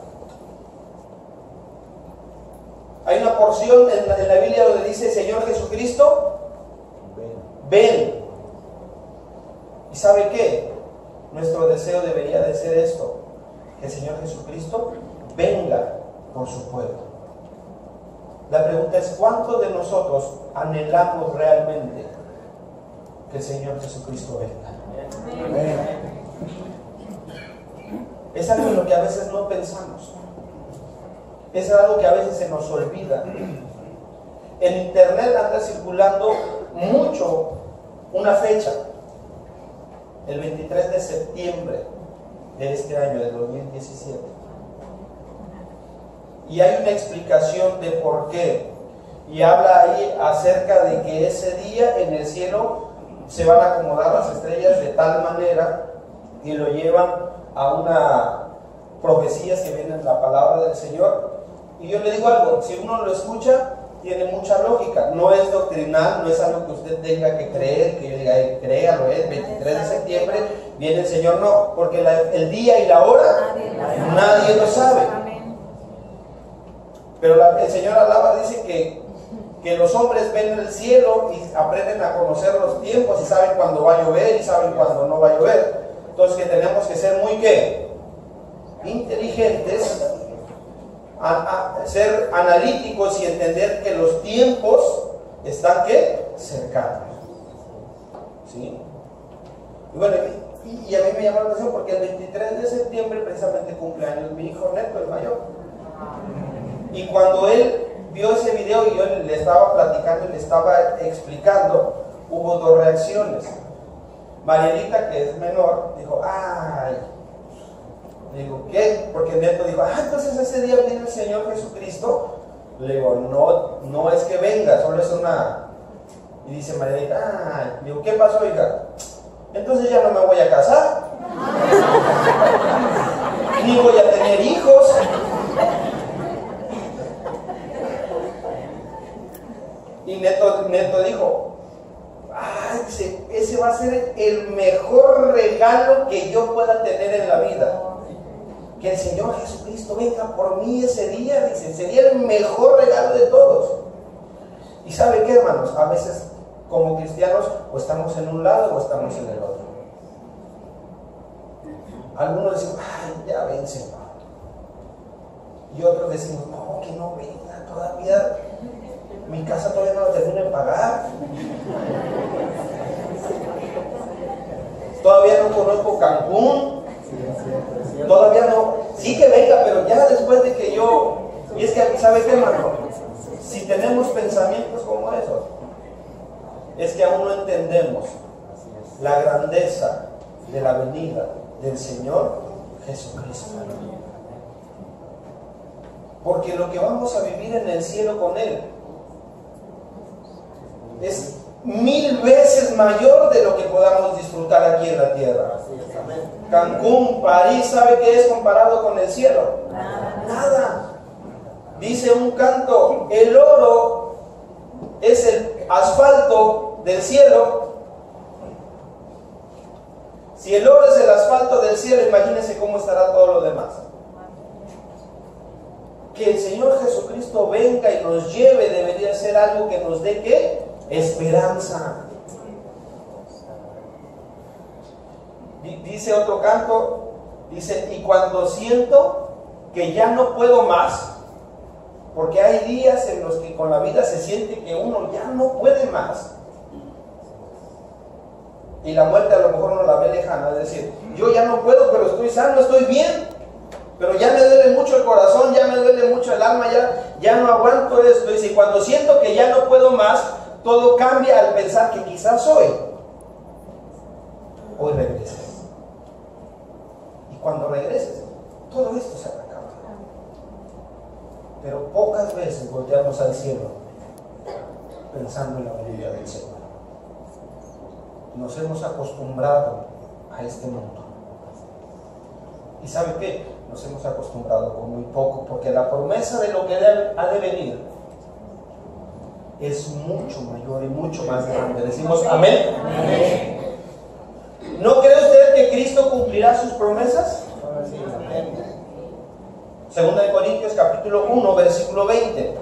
Hay una porción en la Biblia donde dice: Señor Jesucristo, ven. ¿Y sabe qué? Nuestro deseo debería de ser esto: que el Señor Jesucristo venga por su pueblo. La pregunta es: ¿cuántos de nosotros anhelamos realmente que el Señor Jesucristo venga? Amén. Es algo en lo que a veces no pensamos. Es algo que a veces se nos olvida. En internet anda circulando mucho una fecha, el 23 de septiembre de este año, de 2017. Y hay una explicación de por qué. Y habla ahí acerca de que ese día en el cielo se van a acomodar las estrellas de tal manera, y lo llevan a una profecías que vienen en la palabra del Señor. Y yo le digo algo: si uno lo escucha, tiene mucha lógica. No es doctrinal, no es algo que usted tenga que creer, que yo diga, créalo, es 23 de septiembre, viene el Señor. No, porque el día y la hora nadie lo sabe. Pero el Señor alaba, dice que los hombres ven el cielo y aprenden a conocer los tiempos, y saben cuándo va a llover y saben cuándo no va a llover. Entonces, que tenemos que ser muy inteligentes, ser analíticos y entender que los tiempos están cercanos. ¿Sí? Y bueno, y a mí me llama la atención porque el 23 de septiembre precisamente cumpleaños mi hijo Neto, el mayor. Y cuando él vio ese video y yo le estaba platicando y le estaba explicando, hubo dos reacciones. Marielita, que es menor, dijo: ¡ay! Le digo: ¿qué? Porque Neto dijo: entonces ese día viene el Señor Jesucristo. Le digo: no es que venga, solo es una... Y dice Marielita: ¡ay! Le digo: ¿qué pasó, hija? Entonces ya no me voy a casar, ni voy a tener hijos. Y Neto dijo: ese va a ser el mejor regalo que yo pueda tener en la vida. que el Señor Jesucristo venga por mí ese día, dice, sería el mejor regalo de todos. Y ¿sabe qué, hermanos? A veces como cristianos o estamos en un lado o estamos en el otro. Algunos decimos, ay, ya ven, Señor. Y otros decimos, no, que no venga, todavía mi casa todavía no la termino de pagar. Todavía no conozco Cancún. Todavía no. Sí que venga, pero ya después de que yo... Y es que, ¿sabe qué, hermano? Si tenemos pensamientos como esos, es que aún no entendemos la grandeza de la venida del Señor Jesucristo. Porque lo que vamos a vivir en el cielo con Él es 1000 veces mayor de lo que podamos disfrutar aquí en la tierra. Cancún, París, ¿sabe qué es comparado con el cielo? Nada. Dice un canto, el oro es el asfalto del cielo. Si el oro es el asfalto del cielo, imagínense cómo estará todo lo demás. Que el Señor Jesucristo venga y nos lleve debería ser algo que nos dé ¿qué? Esperanza. Dice otro canto, dice, y cuando siento que ya no puedo más, porque hay días en los que con la vida se siente que uno ya no puede más, y la muerte a lo mejor no la ve lejana, es decir, yo ya no puedo, pero estoy sano, estoy bien, pero ya me duele mucho el corazón, ya me duele mucho el alma, ya no aguanto esto. Y cuando siento que ya no puedo más, todo cambia al pensar que quizás hoy regreses. Y cuando regreses, todo esto se va a acabar. Pero pocas veces volteamos al cielo pensando en la venida del Señor. Nos hemos acostumbrado a este mundo. ¿Y sabe qué? Nos hemos acostumbrado con muy poco, porque la promesa de lo que ha de venir es mucho mayor y mucho más grande. Decimos amén. Amén. ¿No cree usted que Cristo cumplirá sus promesas? Segunda de Corintios capítulo 1 versículo 20.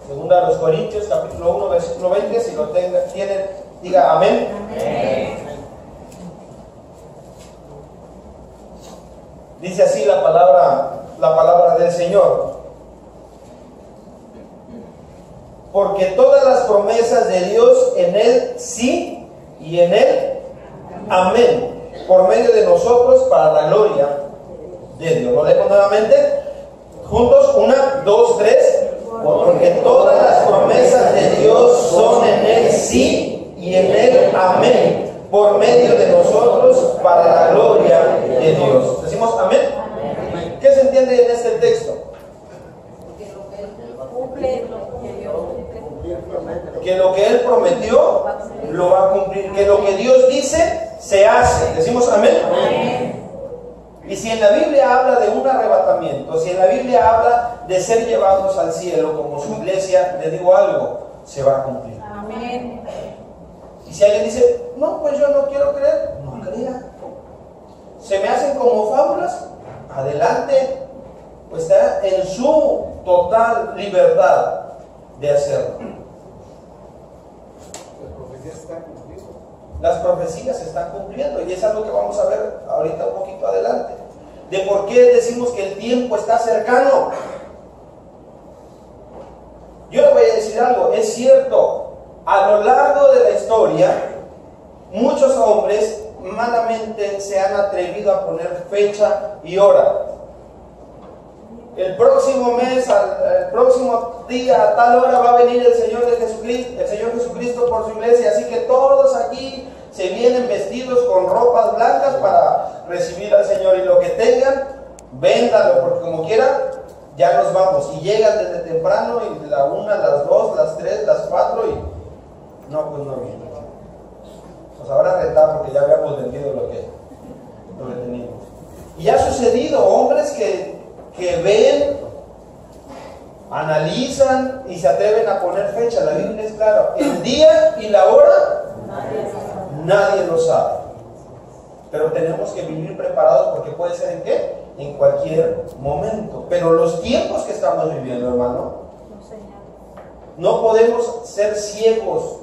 Segunda de los Corintios capítulo 1 versículo 20, si lo tienen, diga amén. Amén. Dice así la palabra del Señor. Porque todas las promesas de Dios en Él sí y en Él amén, por medio de nosotros para la gloria de Dios. Lo leemos nuevamente juntos, 1, 2, 3. Porque todas las promesas de Dios son en Él sí y en Él amén, por medio de nosotros para la gloria de Dios. ¿Decimos amén? Amén. ¿Qué se entiende en este texto? Que lo que Él prometió lo va a cumplir. Que lo que Dios dice se hace. ¿Decimos amén? Amén. Y si en la Biblia habla de un arrebatamiento, si en la Biblia habla de ser llevados al cielo como su iglesia, le digo algo, se va a cumplir. Amén. Y si alguien dice, no, pues yo no quiero creer, no crea. ¿Se me hacen como fábulas? Adelante. Pues está en su total libertad de hacerlo. Las profecías se están cumpliendo y es algo que vamos a ver ahorita un poquito adelante. De por qué decimos que el tiempo está cercano. Yo le voy a decir algo, es cierto, a lo largo de la historia, muchos hombres malamente se han atrevido a poner fecha y hora. El próximo mes, el próximo día, a tal hora va a venir el Señor Jesucristo por su iglesia, así que todos aquí se vienen vestidos con ropas blancas para recibir al Señor, y lo que tengan, véndalo, porque como quieran, ya nos vamos. Y llegan desde temprano, y la 1, las 2, las 3, las 4, y no, pues no vienen. Nos habrá retado porque ya habíamos vendido lo que lo detenimos. Y ha sucedido, hombres que ven, analizan y se atreven a poner fecha. La Biblia es clara. El día y la hora, nadie lo sabe. Pero tenemos que vivir preparados porque puede ser en qué? En cualquier momento. Pero los tiempos que estamos viviendo, hermano, no podemos ser ciegos.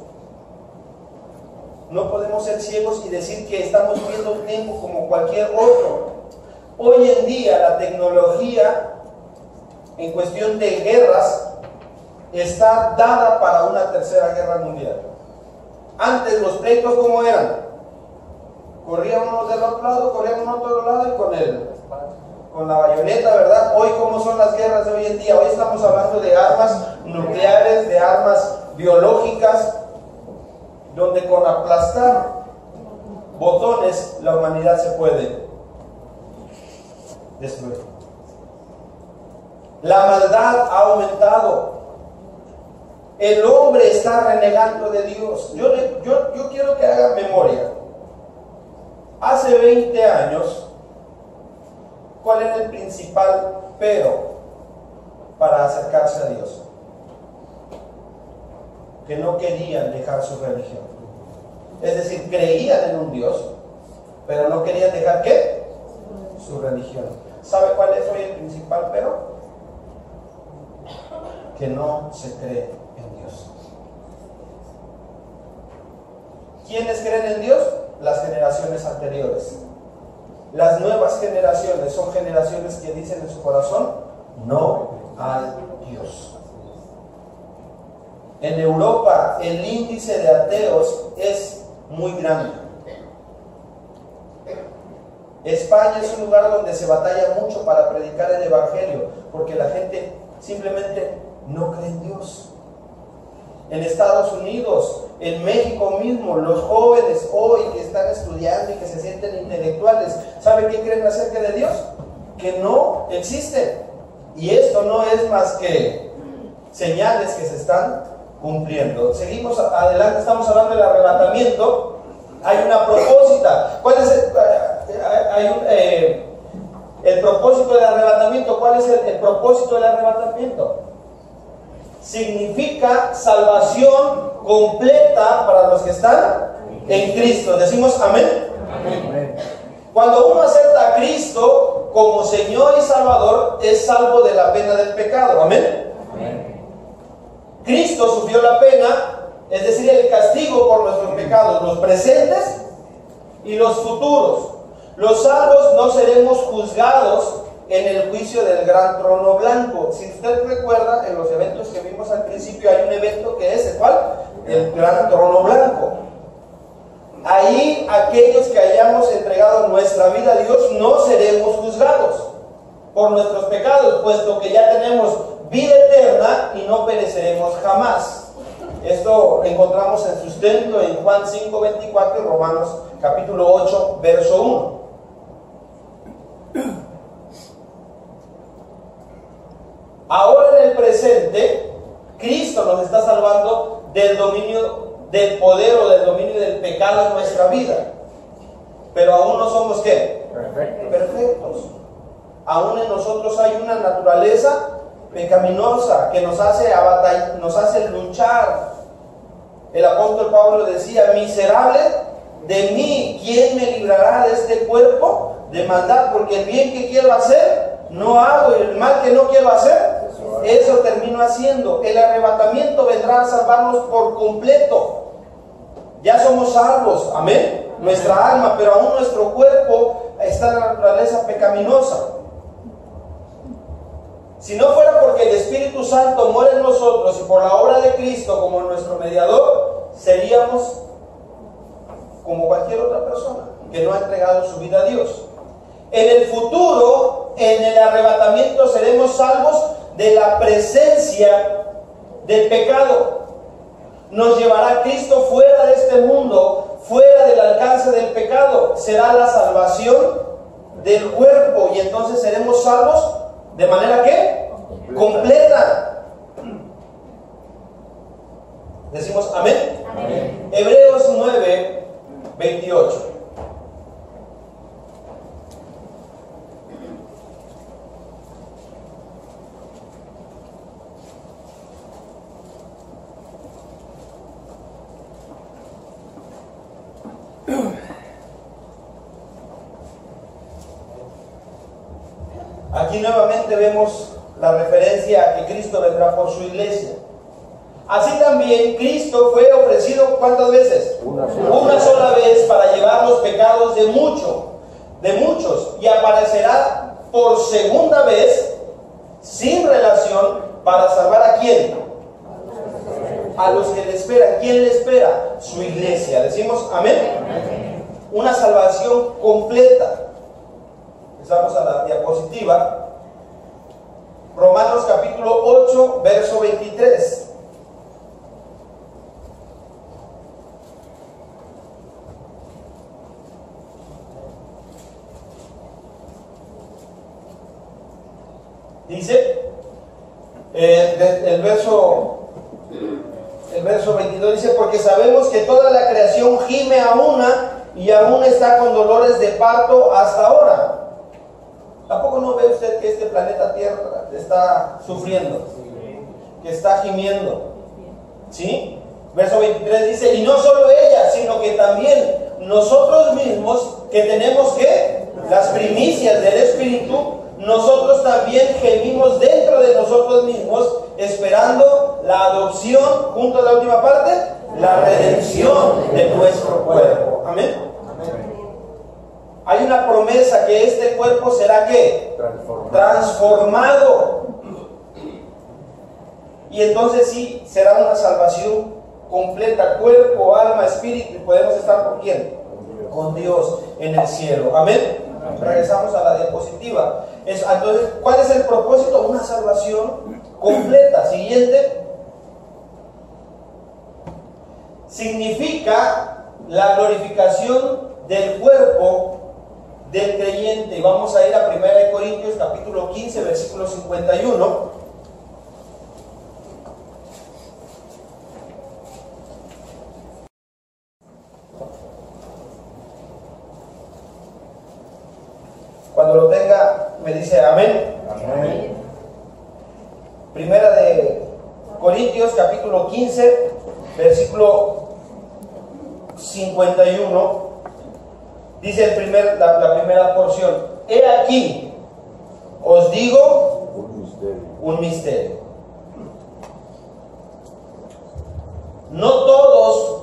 No podemos ser ciegos y decir que estamos viviendo un tiempo como cualquier otro. Hoy en día la tecnología en cuestión de guerras está dada para una tercera guerra mundial. Antes los pleitos, ¿cómo eran? Corrían uno del otro lado, corrían uno del otro lado y con la bayoneta, ¿verdad? Hoy, ¿cómo son las guerras de hoy en día? Hoy estamos hablando de armas nucleares, de armas biológicas, donde con aplastar botones la humanidad se puede destruir. La maldad ha aumentado. El hombre está renegando de Dios. Yo quiero que hagan memoria. Hace 20 años, ¿cuál era el principal pero para acercarse a Dios? Que no querían dejar su religión. Es decir, creían en un Dios, pero no querían dejar ¿qué? Su religión. ¿Sabe cuál es hoy el principal pero? Que no se cree en Dios. ¿Quiénes creen en Dios? Las generaciones anteriores. Las nuevas generaciones son generaciones que dicen en su corazón: no hay Dios. En Europa el índice de ateos es muy grande. España es un lugar donde se batalla mucho para predicar el evangelio, porque la gente simplemente no cree en Dios. En Estados Unidos, en México mismo, los jóvenes hoy que están estudiando y que se sienten intelectuales, ¿saben qué creen acerca de Dios? Que no existe. Y esto no es más que señales que se están cumpliendo. Seguimos adelante, estamos hablando del arrebatamiento. Hay una propósita. ¿Cuál es el propósito del arrebatamiento? ¿Cuál es el propósito del arrebatamiento? Significa salvación completa para los que están en Cristo. Decimos amén. Amén. Cuando uno acepta a Cristo como Señor y Salvador, es salvo de la pena del pecado. Amén. Amén. Cristo sufrió la pena, es decir, el castigo por nuestros pecados, los presentes y los futuros. Los salvos no seremos juzgados en el juicio del gran trono blanco. Si usted recuerda, en los eventos que vimos al principio, hay un evento que es ¿el cuál? El gran trono blanco. Ahí aquellos que hayamos entregado nuestra vida a Dios no seremos juzgados por nuestros pecados, puesto que ya tenemos vida eterna y no pereceremos jamás. Esto encontramos en sustento en Juan 5:24 y Romanos capítulo 8, verso 1. Ahora en el presente, Cristo nos está salvando del dominio del poder o del dominio del pecado en nuestra vida. Pero aún no somos ¿qué? Perfectos. Aún en nosotros hay una naturaleza pecaminosa que nos hace luchar. El apóstol Pablo decía: miserable de mí, ¿quién me librará de este cuerpo de maldad? Porque el bien que quiero hacer no hago, y el mal que no quiero hacer, eso termino haciendo. El arrebatamiento vendrá a salvarnos por completo. Ya somos salvos, amén, nuestra alma, pero aún nuestro cuerpo está en la naturaleza pecaminosa. Si no fuera porque el Espíritu Santo muere en nosotros y por la obra de Cristo como nuestro mediador, seríamos como cualquier otra persona que no ha entregado su vida a Dios. En el futuro, en el arrebatamiento, seremos salvos de la presencia del pecado. Nos llevará Cristo fuera de este mundo, fuera del alcance del pecado. Será la salvación del cuerpo y entonces seremos salvos de manera ¿qué? Completa. Decimos amén. Amén. Hebreos 9:28. Aquí nuevamente vemos la referencia a que Cristo vendrá por su iglesia. Así también Cristo fue ofrecido ¿cuántas veces? Una sola vez para llevar los pecados de muchos, y aparecerá por segunda vez sin relación para salvar ¿a quién? A los que le esperan. ¿Quién le espera? Su iglesia. Decimos amén. Una salvación completa. Pasamos a la diapositiva. Romanos capítulo 8, verso 23. Dice, el verso 22 dice, porque sabemos que toda la creación gime a una y aún está con dolores de parto hasta ahora. ¿Tampoco no ve usted que este planeta Tierra está sufriendo? Que está gimiendo. ¿Sí? Verso 23 dice, y no solo ella, sino que también nosotros mismos, que tenemos que las primicias del Espíritu, nosotros también gemimos dentro de nosotros mismos, esperando la adopción, junto a la última parte, la redención de nuestro cuerpo. Amén. Hay una promesa que este cuerpo será ¿qué? Transformado. Y entonces sí, será una salvación completa, cuerpo, alma, espíritu, y podemos estar ¿con quién? Con Dios en el cielo. Amén. Regresamos a la diapositiva. Entonces, ¿cuál es el propósito? Una salvación completa. Siguiente. Significa la glorificación del cuerpo del creyente. Vamos a ir a 1 Corintios capítulo 15, versículo 51. Cuando lo tenga, me dice amén. Amén. Primera de Corintios, capítulo 15, versículo 51. Dice la primera porción. He aquí, os digo un misterio. No todos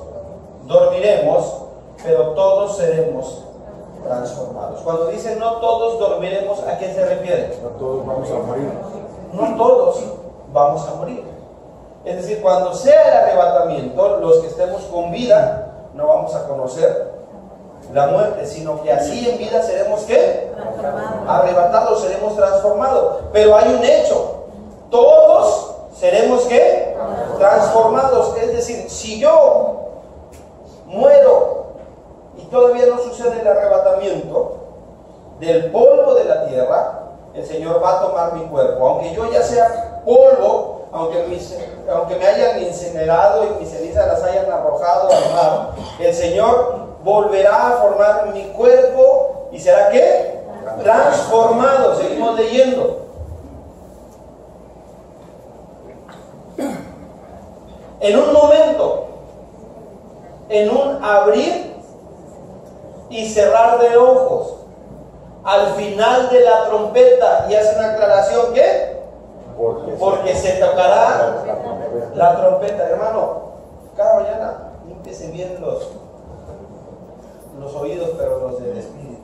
dormiremos, pero todos seremos transformados. Cuando dice no todos dormiremos, ¿a qué se refiere? No todos vamos a morir. No todos vamos a morir. Es decir, cuando sea el arrebatamiento, los que estemos con vida no vamos a conocer la muerte, sino que así en vida seremos ¿qué? Arrebatados, seremos transformados. Pero hay un hecho: todos seremos ¿qué? Transformados. Es decir, si yo muero y todavía no sucede el arrebatamiento del polvo de la tierra, el Señor va a tomar mi cuerpo. Aunque yo ya sea polvo, aunque me hayan incinerado y mis cenizas las hayan arrojado al mar, el Señor volverá a formar mi cuerpo y será ¿qué? Transformado. Seguimos leyendo. En un momento, en un abrir y cerrar de ojos, al final de la trompeta, y hace una aclaración ¿qué? Porque se tocará la trompeta. Hermano, cada mañana límpiese bien los oídos, pero los del espíritu,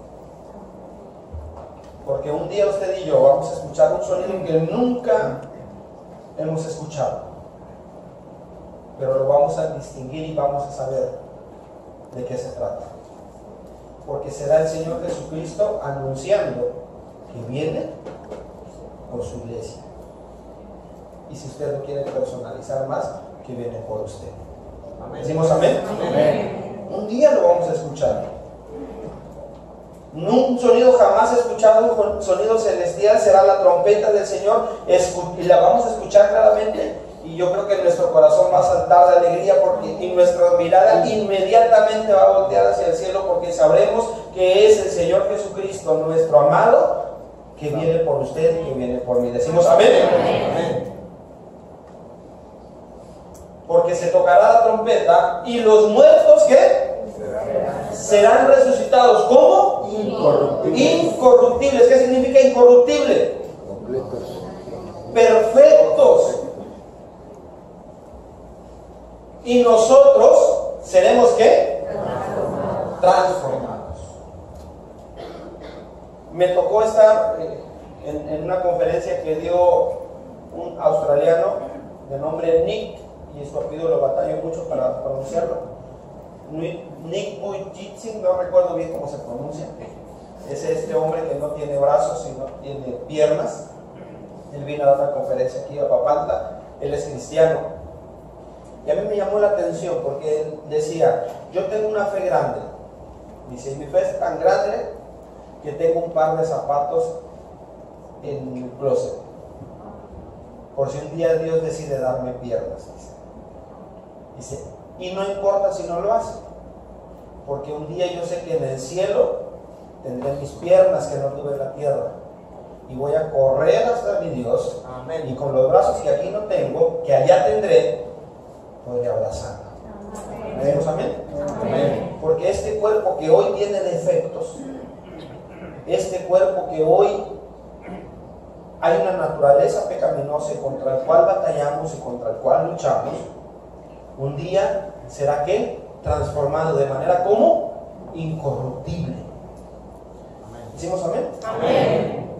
porque un día usted y yo vamos a escuchar un sonido que nunca hemos escuchado, pero lo vamos a distinguir y vamos a saber de qué se trata, porque será el Señor Jesucristo anunciando que viene por su iglesia. Y si usted lo quiere personalizar más, que viene por usted. Amén. ¿Decimos amén? Amén. Un día lo vamos a escuchar. Un sonido jamás escuchado, un sonido celestial, será la trompeta del Señor, y la vamos a escuchar claramente. Y yo creo que nuestro corazón va a saltar de alegría, y nuestra mirada inmediatamente va a voltear hacia el cielo, porque sabremos que es el Señor Jesucristo, nuestro amado, que viene por usted y que viene por mí. Decimos amén. Amén. Porque se tocará la trompeta y los muertos ¿qué? Serán resucitados. ¿Cómo? Incorruptibles. ¿Qué significa incorruptible? perfectos. Y nosotros seremos ¿qué? Transformados. Me tocó estar en una conferencia que dio un australiano de nombre Nick, y su apellido lo batallo mucho para pronunciarlo. Nick Vujicic, no recuerdo bien cómo se pronuncia. Es este hombre que no tiene brazos y no tiene piernas. Él vino a dar una conferencia aquí a Papantla. Él es cristiano. Y a mí me llamó la atención porque él decía: yo tengo una fe grande. Dice: mi fe es tan grande que tengo un par de zapatos en mi closet, por si un día Dios decide darme piernas. Dice, y no importa si no lo hace, porque un día yo sé que en el cielo tendré mis piernas que no tuve en la tierra, y voy a correr hasta mi Dios. Amén. Y con los brazos que aquí no tengo, que allá tendré, podré abrazarlo. ¿Decimos amén? Amén. Porque este cuerpo que hoy tiene defectos, este cuerpo que hoy hay una naturaleza pecaminosa contra el cual batallamos y contra el cual luchamos, un día será ¿qué? Transformado de manera como incorruptible. ¿Decimos amén? Amén.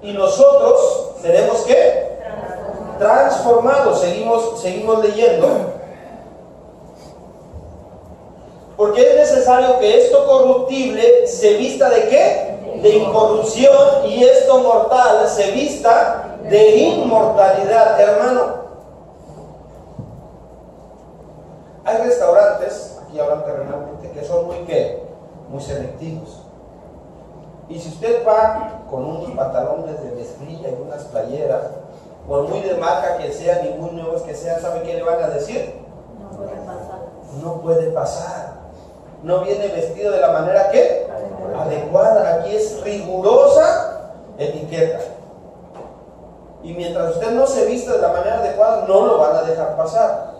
Y nosotros seremos ¿qué? Transformados. Seguimos leyendo. Porque es necesario que esto corruptible se vista ¿de qué? De incorrupción, y esto mortal se vista de inmortalidad. Hermano, hay restaurantes, aquí hablan terrenalmente, que son muy selectivos. Y si usted va con unos pantalones de mezclilla y unas playeras, por muy de marca que sean y muy nuevos que sean, ¿sabe qué le van a decir? No puede pasar. No puede pasar. No viene vestido de la manera ¿qué? Adecuada. Aquí es rigurosa etiqueta. Y mientras usted no se vista de la manera adecuada, no lo van a dejar pasar.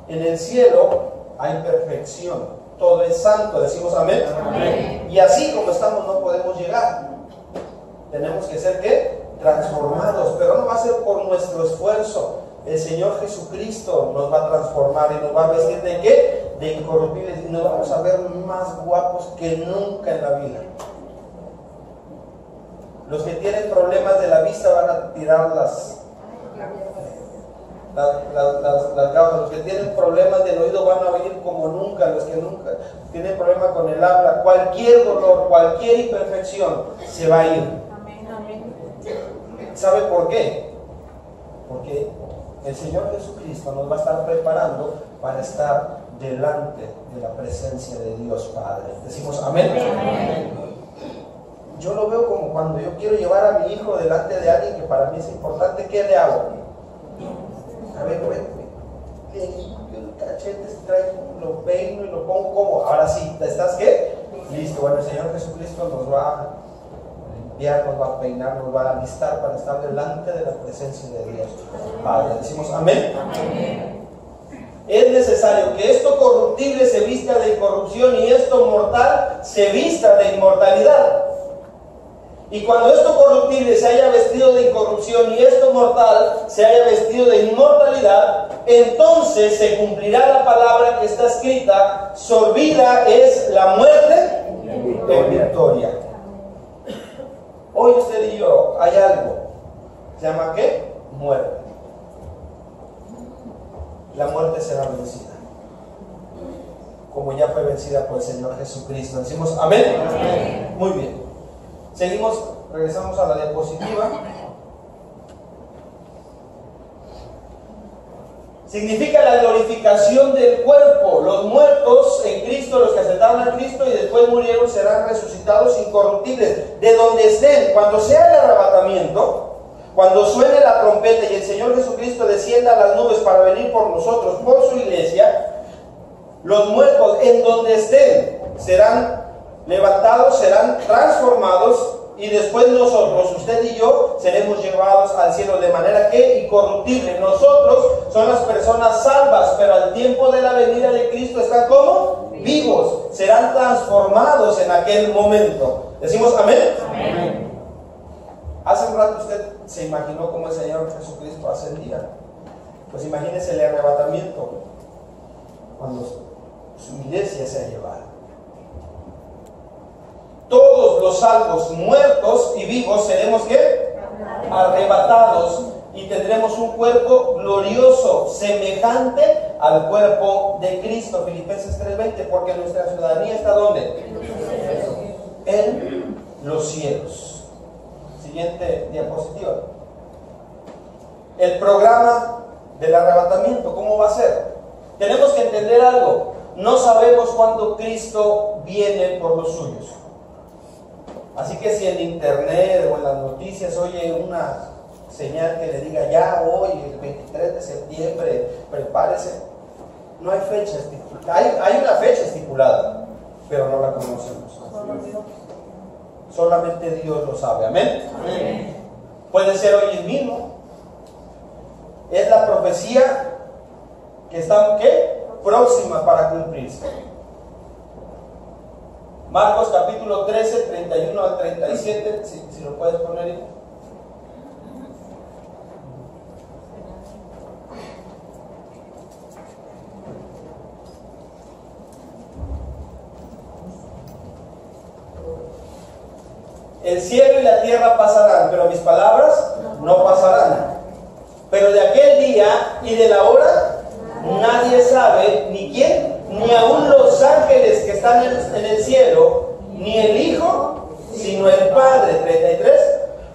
En el cielo hay perfección. Todo es santo. Decimos amén. Amén. Y así como estamos no podemos llegar. Tenemos que ser ¿qué? Transformados. Pero no va a ser por nuestro esfuerzo. El Señor Jesucristo nos va a transformar y nos va a vestir ¿de qué? De incorruptibles, y nos vamos a ver más guapos que nunca en la vida. Los que tienen problemas de la vista van a tirar las gafas. Los que tienen problemas del oído van a oír como nunca. Los que nunca tienen problemas con el habla, cualquier dolor, cualquier imperfección se va a ir. ¿Sabe por qué? Porque el Señor Jesucristo nos va a estar preparando para estar delante de la presencia de Dios Padre. Decimos amén. Amén. Yo lo veo como cuando yo quiero llevar a mi hijo delante de alguien que para mí es importante. ¿Qué le hago? A ver, le limpio el cachete, lo peino y lo pongo como. Ahora sí, ¿estás qué? Listo. Bueno, el Señor Jesucristo nos va a limpiar, nos va a peinar, nos va a alistar para estar delante de la presencia de Dios Padre. Decimos amén. Amén. Es necesario que esto corruptible se vista de incorrupción y esto mortal se vista de inmortalidad. Y cuando esto corruptible se haya vestido de incorrupción y esto mortal se haya vestido de inmortalidad, entonces se cumplirá la palabra que está escrita: sorbida es la muerte en victoria. Hoy usted y yo hay algo, ¿se llama qué? Muerte. La muerte será vencida, como ya fue vencida por el Señor Jesucristo. Decimos amén. Amén. Muy bien. Seguimos, regresamos a la diapositiva. Significa la glorificación del cuerpo. Los muertos en Cristo, los que aceptaron a Cristo y después murieron, serán resucitados incorruptibles, de donde estén. Cuando sea el arrebatamiento, cuando suene la trompeta y el Señor Jesucristo descienda a las nubes para venir por nosotros, por su iglesia, los muertos en donde estén serán levantados, serán transformados, y después nosotros, usted y yo, seremos llevados al cielo de manera que incorruptible. Nosotros son las personas salvas, pero al tiempo de la venida de Cristo están como vivos, serán transformados en aquel momento. Decimos amén. Amén. Hace un rato usted se imaginó cómo el Señor Jesucristo ascendía. Pues imagínese el arrebatamiento cuando su iglesia se ha llevado. Todos los salvos, muertos y vivos, seremos ¿qué? Arrebatados, y tendremos un cuerpo glorioso, semejante al cuerpo de Cristo. Filipenses 3:20, porque nuestra ciudadanía está ¿dónde? En los cielos. Siguiente diapositiva. El programa del arrebatamiento, ¿cómo va a ser? Tenemos que entender algo. No sabemos cuándo Cristo viene por los suyos. Así que si en internet o en las noticias oye una señal que le diga ya hoy, el 23 de septiembre, prepárese, no hay fecha estipulada. Hay una fecha estipulada, pero no la conocemos. Solamente Dios lo sabe. Amén. Amén. Puede ser hoy mismo. Es la profecía que está ¿qué? Próxima para cumplirse. Marcos capítulo 13, 31 al 37, si lo puedes poner ahí. El cielo y la tierra pasarán, pero mis palabras no pasarán. Pero de aquel día y de la hora nadie sabe, ni quién, ni aun los ángeles que están en el cielo, ni el Hijo, sino el Padre. 33.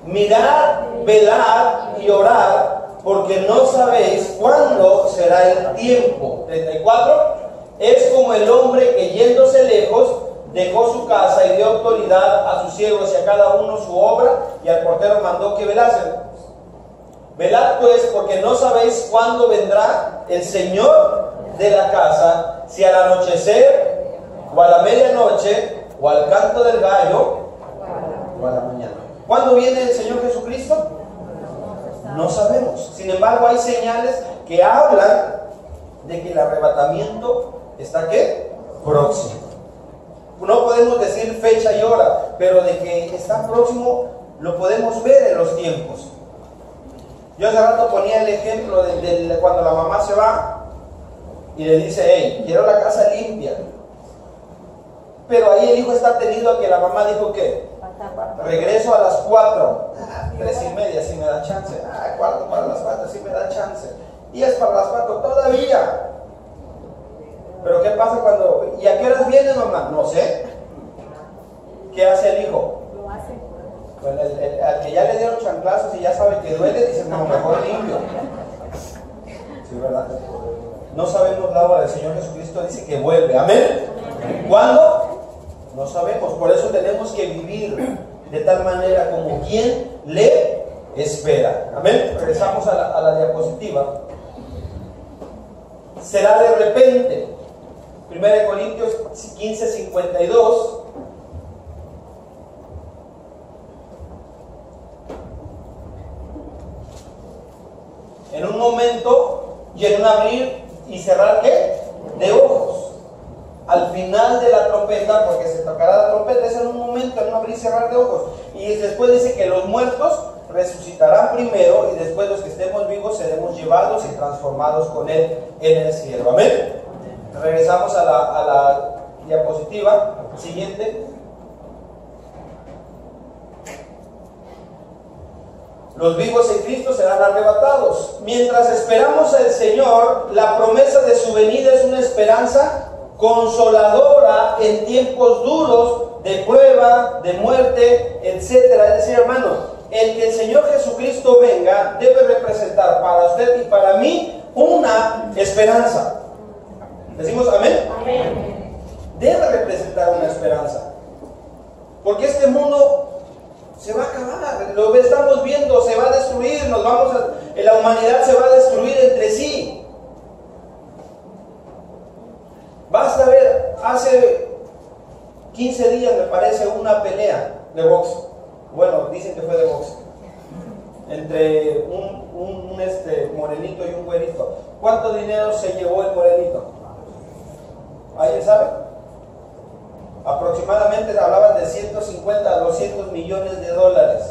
Mirad, velad y orad, porque no sabéis cuándo será el tiempo. 34. Es como el hombre que yéndose lejos dejó su casa y dio autoridad a sus siervos y a cada uno su obra, y al portero mandó que velasen. Velad pues, porque no sabéis cuándo vendrá el Señor de la casa, si al anochecer, o a la medianoche, o al canto del gallo, o a la mañana. ¿Cuándo viene el Señor Jesucristo? No sabemos. Sin embargo, hay señales que hablan de que el arrebatamiento está ¿qué? Próximo. No podemos decir fecha y hora, pero de que está próximo lo podemos ver en los tiempos. Yo hace rato ponía el ejemplo de cuando la mamá se va y le dice, hey, quiero la casa limpia. Pero ahí el hijo está tenido a que la mamá dijo que regreso a las 4, 3:30 si me da chance, 4 para las 4 si me da chance, 10 para las 4 todavía. Pero ¿qué pasa cuando, y a qué horas viene mamá? No sé. ¿Qué hace el hijo? Lo hace. Bueno, al que ya le dieron chanclazos y ya sabe que duele, dice, no, mejor limpio. Sí, ¿verdad? No sabemos la hora. El Señor Jesucristo dice que vuelve. ¿Amén? ¿Cuándo? No sabemos. Por eso tenemos que vivir de tal manera como quien le espera. ¿Amén? Regresamos a la diapositiva. Será de repente. 1 Corintios 15:52. En un momento y en un abrir y cerrar ¿qué? De ojos. Al final de la trompeta, porque se tocará la trompeta, es en un momento, en un abrir y cerrar de ojos. Y después dice que los muertos resucitarán primero, y después los que estemos vivos seremos llevados y transformados con Él en el cielo. Amén. Regresamos a la diapositiva siguiente. Los vivos en Cristo serán arrebatados. Mientras esperamos al Señor, la promesa de su venida es una esperanza consoladora en tiempos duros de prueba, de muerte, etc. Es decir, hermano, el que el Señor Jesucristo venga debe representar para usted y para mí una esperanza. ¿Decimos amén? Amén. Debe representar una esperanza. Porque este mundo se va a acabar, lo estamos viendo, se va a destruir, la humanidad se va a destruir entre sí. Basta ver, hace 15 días me parece una pelea de box, bueno, dicen que fue de box, entre un morenito y un güerito. ¿Cuánto dinero se llevó el morenito? ¿Alguien sabe? Aproximadamente hablaban de 150 a 200 millones de dólares.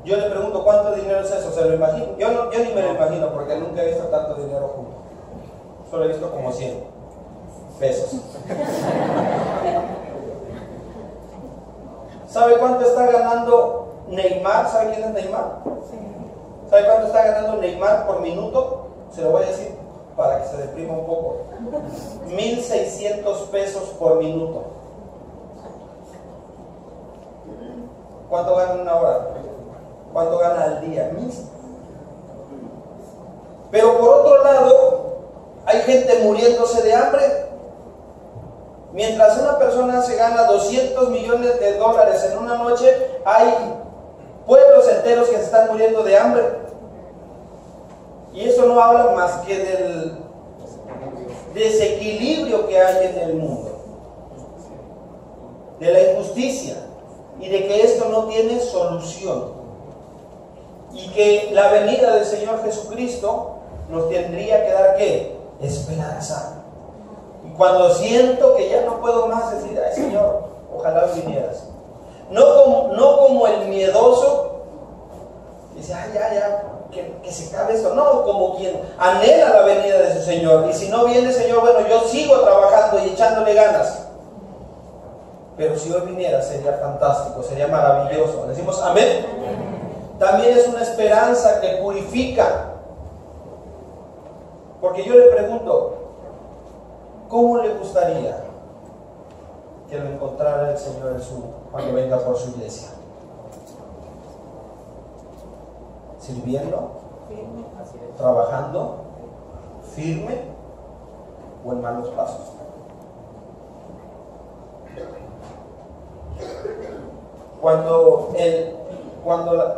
Yo le pregunto, ¿cuánto dinero es eso? ¿Se lo imagino? Yo ni me lo imagino porque nunca he visto tanto dinero junto. Solo he visto como 100 pesos. ¿Sabe cuánto está ganando Neymar? ¿Sabe quién es Neymar? ¿Sabe cuánto está ganando Neymar por minuto? Se lo voy a decir para que se deprima un poco. 1,600 pesos por minuto. ¿Cuánto gana en una hora? ¿Cuánto gana al día? 1,000. Pero por otro lado, hay gente muriéndose de hambre. Mientras una persona se gana 200 millones de dólares en una noche, hay pueblos enteros que se están muriendo de hambre. Y eso no habla más que del desequilibrio que hay en el mundo, de la injusticia y de que esto no tiene solución. Y que la venida del Señor Jesucristo nos tendría que dar ¿qué? Esperanza. Y cuando siento que ya no puedo más decir, ay Señor, ojalá vinieras. No como el miedoso, dice, ay ya, que se acabe esto. No, como quien anhela la venida de su Señor. Y si no viene, Señor, bueno, yo sigo trabajando y echándole ganas. Pero si hoy viniera, sería fantástico, sería maravilloso. Decimos amén. También es una esperanza que purifica. Porque yo le pregunto, ¿cómo le gustaría que lo encontrara el Señor cuando venga por su iglesia? ¿Sirviendo? ¿Trabajando? ¿Firme? ¿O en malos pasos? Cuando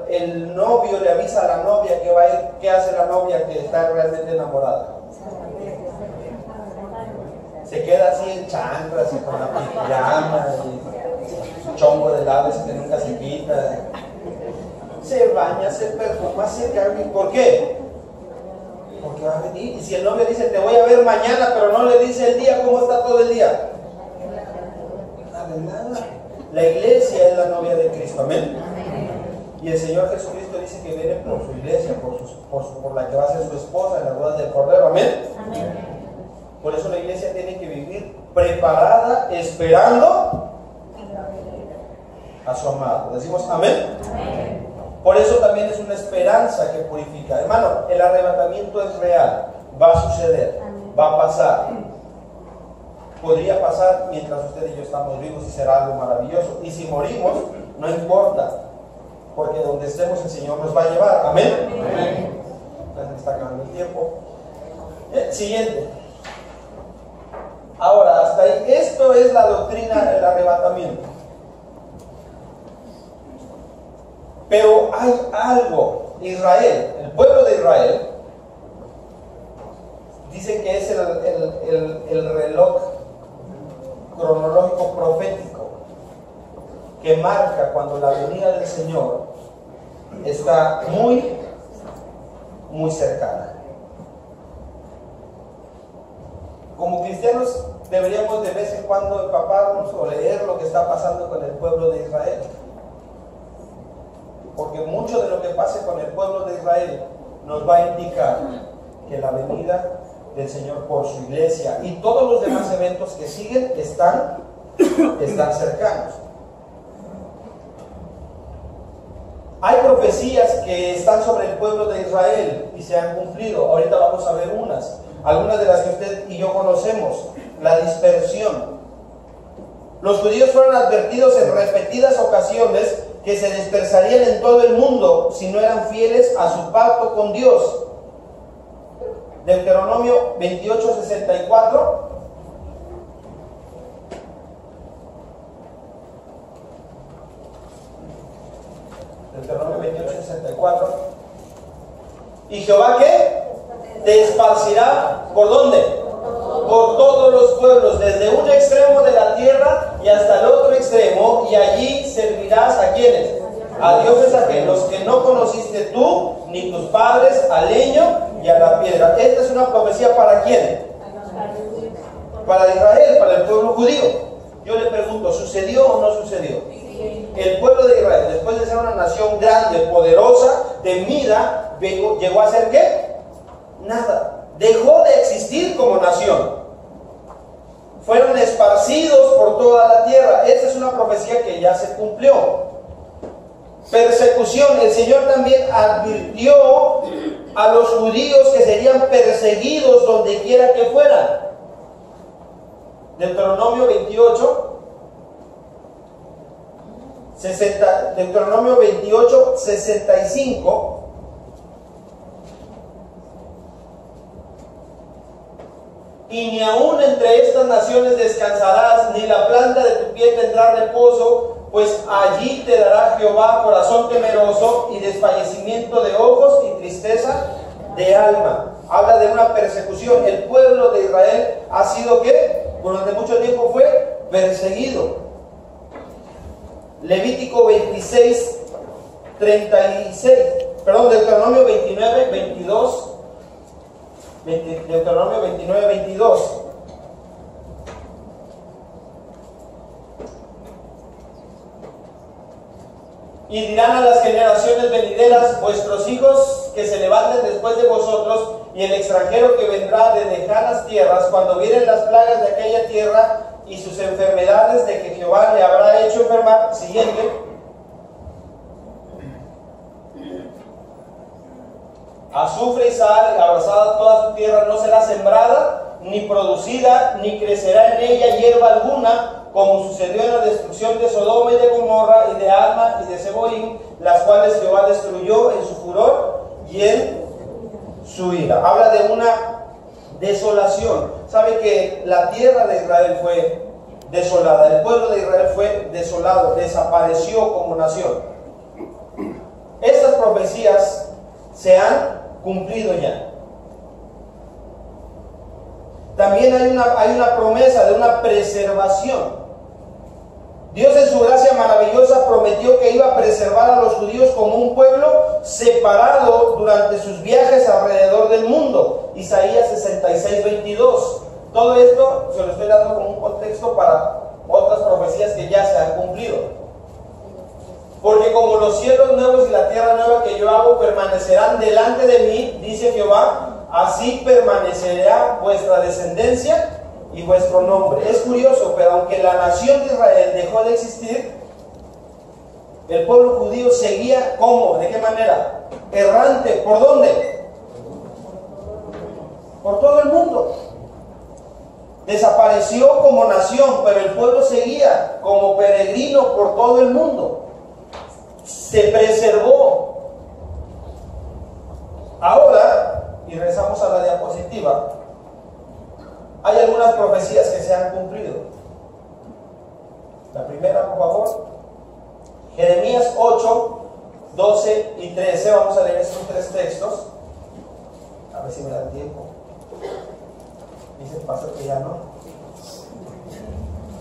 el novio le avisa a la novia que va a ir, ¿qué hace la novia que está realmente enamorada? Se queda así en chanclas y con la pijama y su chongo de labios que nunca se quita. Se baña, se perfuma, se cambia. ¿Por qué? Porque va a venir. Y si el novio dice, te voy a ver mañana, pero no le dice el día, ¿cómo está todo el día? Nada. La iglesia es la novia de Cristo, amén. Y el Señor Jesucristo dice que viene por su iglesia, por la que va a ser su esposa en la boda del Cordero, amén. Por eso la iglesia tiene que vivir preparada, esperando a su amado. Decimos amén. Por eso también es una esperanza que purifica. Hermano, el arrebatamiento es real, va a suceder, va a pasar. Podría pasar mientras usted y yo estamos vivos y será algo maravilloso. Y si morimos, no importa, porque donde estemos el Señor nos va a llevar. Amén. Ya se está acabando el tiempo. Siguiente. Ahora, hasta ahí, esto es la doctrina del arrebatamiento. Pero hay algo, Israel, el pueblo de Israel, dice que es el reloj cronológico profético que marca cuando la venida del Señor está muy, muy cercana. Como cristianos deberíamos de vez en cuando empaparnos o leer lo que está pasando con el pueblo de Israel. Porque mucho de lo que pase con el pueblo de Israel nos va a indicar que la venida del Señor por su iglesia y todos los demás eventos que siguen están cercanos. Hay profecías que están sobre el pueblo de Israel y se han cumplido. Ahorita vamos a ver algunas de las que usted y yo conocemos. La dispersión. Los judíos fueron advertidos en repetidas ocasiones que se dispersarían en todo el mundo si no eran fieles a su pacto con Dios. Deuteronomio 28:64. Deuteronomio 28:64. ¿Y Jehová qué? Te esparcirá, ¿por dónde? Por todos los pueblos, desde un extremo de la tierra y hasta el otro extremo, y allí servirás ¿a quiénes? A dioses ajenos que no conociste tú, ni tus padres, al leño y a la piedra. Esta es una profecía ¿para quién? Para Israel, para el pueblo judío. Yo le pregunto, ¿sucedió o no sucedió? El pueblo de Israel, después de ser una nación grande, poderosa, temida, llegó a ser ¿qué? Nada. Dejó de existir como nación. Fueron esparcidos por toda la tierra. Esta es una profecía que ya se cumplió. Persecución. El Señor también advirtió a los judíos que serían perseguidos donde quiera que fueran. Deuteronomio 28, Deuteronomio 28, 65. Y ni aún entre estas naciones descansarás, ni la planta de tu pie tendrá reposo, pues allí te dará Jehová corazón temeroso y desfallecimiento de ojos y tristeza de alma. Habla de una persecución. El pueblo de Israel ha sido ¿qué? Durante mucho tiempo fue perseguido. Levítico 26, 36, perdón, Deuteronomio 29, 22. Deuteronomio 29, 22. Y dirán a las generaciones venideras, vuestros hijos que se levanten después de vosotros, y el extranjero que vendrá de lejanas tierras, cuando vieren las plagas de aquella tierra y sus enfermedades de que Jehová le habrá hecho enfermar. Siguiente. Azufre y sal, abrazada toda su tierra, no será sembrada, ni producida, ni crecerá en ella hierba alguna, como sucedió en la destrucción de Sodoma y de Gomorra, y de Adma y de Seboim, las cuales Jehová destruyó en su furor y en su ira. Habla de una desolación. Sabe que la tierra de Israel fue desolada, el pueblo de Israel fue desolado, desapareció como nación. Estas profecías se han cumplido ya. También hay una promesa de una preservación. Dios en su gracia maravillosa prometió que iba a preservar a los judíos como un pueblo separado durante sus viajes alrededor del mundo. Isaías 66, 22. Todo esto se lo estoy dando como un contexto para otras profecías que ya se han cumplido. Porque como los cielos nuevos y la tierra nueva que yo hago permanecerán delante de mí, dice Jehová, así permanecerá vuestra descendencia y vuestro nombre. Es curioso, pero aunque la nación de Israel dejó de existir, el pueblo judío seguía ¿cómo? ¿De qué manera? Errante. ¿Por dónde? Por todo el mundo. Desapareció como nación, pero el pueblo seguía como peregrino por todo el mundo. Se preservó. Ahora, y regresamos a la diapositiva, hay algunas profecías que se han cumplido. La primera, por favor, Jeremías 8, 12 y 13. Vamos a leer estos tres textos. A ver si me da tiempo. Dice el pastor que ya no.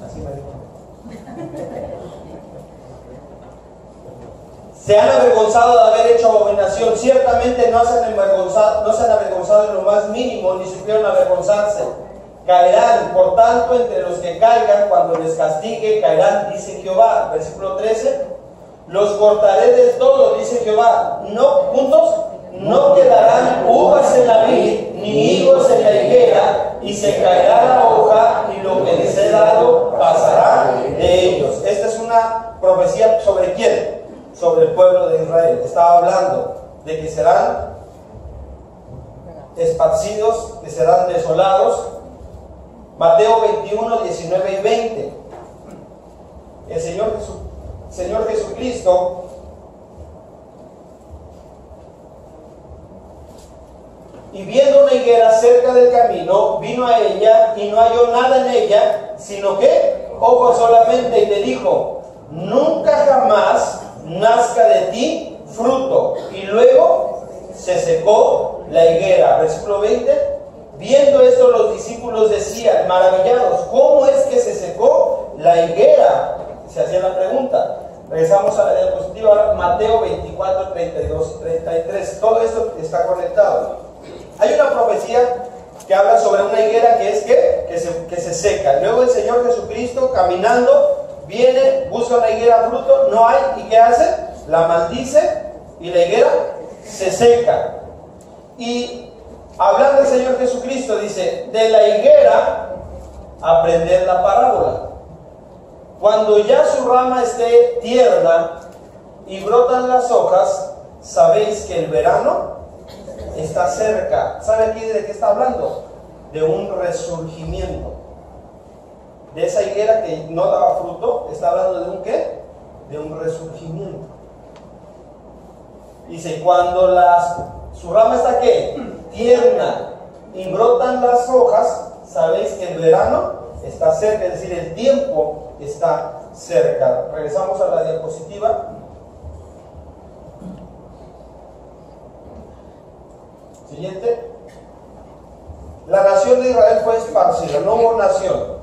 Así me dijo. Se han avergonzado de haber hecho abominación. Ciertamente no se han avergonzado en lo más mínimo, ni supieron avergonzarse. Caerán, por tanto, entre los que caigan, cuando les castigue, caerán, dice Jehová. Versículo 13. Los cortaré del todo, dice Jehová. No, juntos, no quedarán uvas en la vid, ni higos en la higuera, y se caerá la hoja, y lo que les he dado pasará de ellos. Esta es una profecía sobre quién. Sobre el pueblo de Israel. Estaba hablando de que serán esparcidos, que serán desolados. Mateo 21, 19 y 20. El Señor Jesucristo y viendo una higuera cerca del camino, vino a ella y no halló nada en ella, sino que ojos solamente, y le dijo: nunca jamás nazca de ti fruto. Y luego se secó la higuera. Versículo 20. Viendo esto, los discípulos decían, maravillados, ¿cómo es que se secó la higuera? Se hacía la pregunta. Regresamos a la diapositiva ahora. Mateo 24, 32 y 33. Todo esto está conectado. Hay una profecía que habla sobre una higuera que es que se seca. Luego el Señor Jesucristo, caminando, viene, busca una higuera fruto, no hay, ¿y qué hace? La maldice y la higuera se seca. Y hablando del Señor Jesucristo, dice, de la higuera aprended la parábola. Cuando ya su rama esté tierna y brotan las hojas, sabéis que el verano está cerca. ¿Sabe aquí de qué está hablando? De un resurgimiento. De esa higuera que no daba fruto, está hablando de un ¿qué? De un resurgimiento. Dice, cuando su rama está ¿qué? Tierna y brotan las hojas, sabéis que el verano está cerca, es decir, el tiempo está cerca. Regresamos a la diapositiva. Siguiente. La nación de Israel fue esparcida, no hubo nación.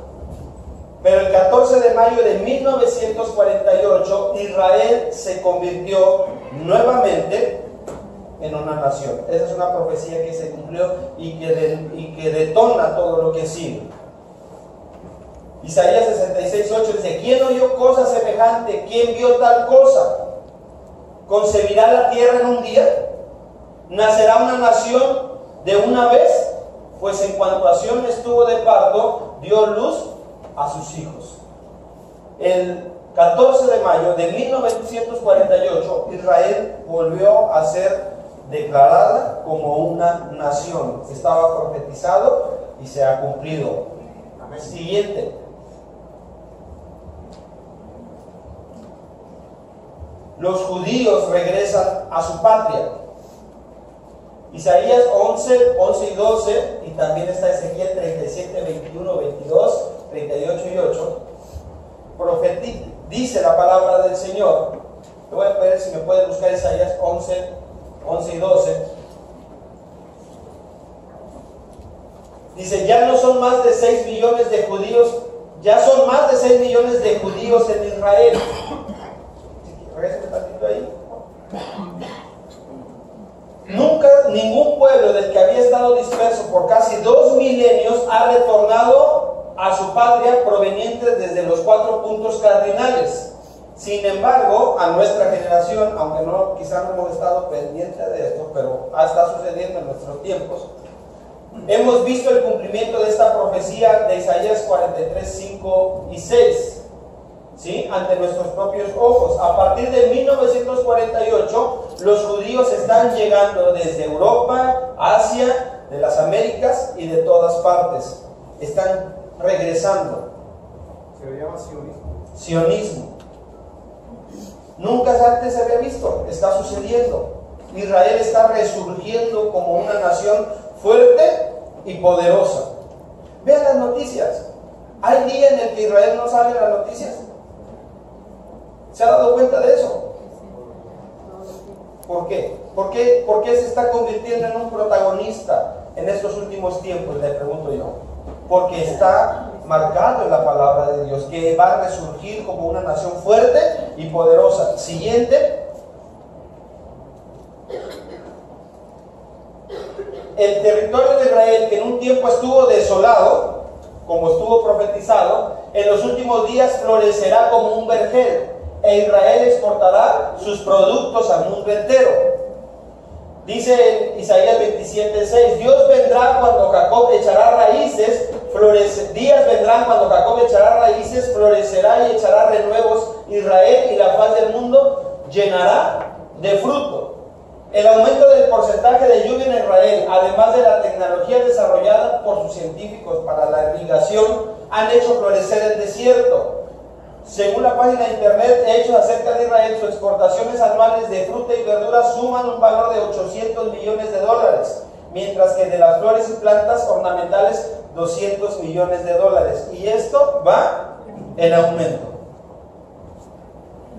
Pero el 14 de mayo de 1948, Israel se convirtió nuevamente en una nación. Esa es una profecía que se cumplió y que detona todo lo que sigue. Isaías 66:8 dice, ¿quién oyó cosa semejante? ¿Quién vio tal cosa? ¿Concebirá la tierra en un día? ¿Nacerá una nación de una vez? Pues en cuanto a Sión estuvo de parto, dio luz a sus hijos. El 14 de mayo de 1948, Israel volvió a ser declarada como una nación. Estaba profetizado y se ha cumplido. Siguiente. Los judíos regresan a su patria. Isaías 11 y 12, y también está Ezequiel 37, 21, 22, 38 y 8. Dice la palabra del Señor. Le voy a pedir si me puede buscar Isaías 11 y 12. Dice, ya no son más de 6 millones de judíos, ya son más de 6 millones de judíos en Israel. Regresen un tantito ahí. Nunca ningún pueblo del que había estado disperso por casi 2 milenios ha retornado a su patria proveniente desde los 4 puntos cardinales. Sin embargo, a nuestra generación, aunque quizá no hemos estado pendientes de esto, pero está sucediendo en nuestros tiempos, hemos visto el cumplimiento de esta profecía de Isaías 43, 5 y 6. ¿Sí? Ante nuestros propios ojos. A partir de 1948, los judíos están llegando desde Europa, Asia, de las Américas y de todas partes. Están regresando. Se llama sionismo. Sionismo. Nunca antes se había visto. Está sucediendo. Israel está resurgiendo como una nación fuerte y poderosa. Vean las noticias. ¿Hay día en el que Israel no sale en las noticias? ¿Se ha dado cuenta de eso? ¿Por qué? ¿Por qué se está convirtiendo en un protagonista en estos últimos tiempos? Le pregunto yo. Porque está marcado en la palabra de Dios que va a resurgir como una nación fuerte y poderosa. Siguiente. El territorio de Israel, que en un tiempo estuvo desolado, como estuvo profetizado, en los últimos días florecerá como un vergel. E Israel exportará sus productos al mundo entero. Dice en Isaías 27:6, Dios vendrá cuando Jacob echará raíces, días vendrán cuando Jacob echará raíces, florecerá y echará renuevos Israel, y la faz del mundo llenará de fruto. El aumento del porcentaje de lluvia en Israel, además de la tecnología desarrollada por sus científicos para la irrigación, han hecho florecer el desierto. Según la página de internet Hechos acerca de Israel, sus exportaciones anuales de fruta y verduras suman un valor de $800 millones, mientras que de las flores y plantas ornamentales $200 millones. Y esto va en aumento.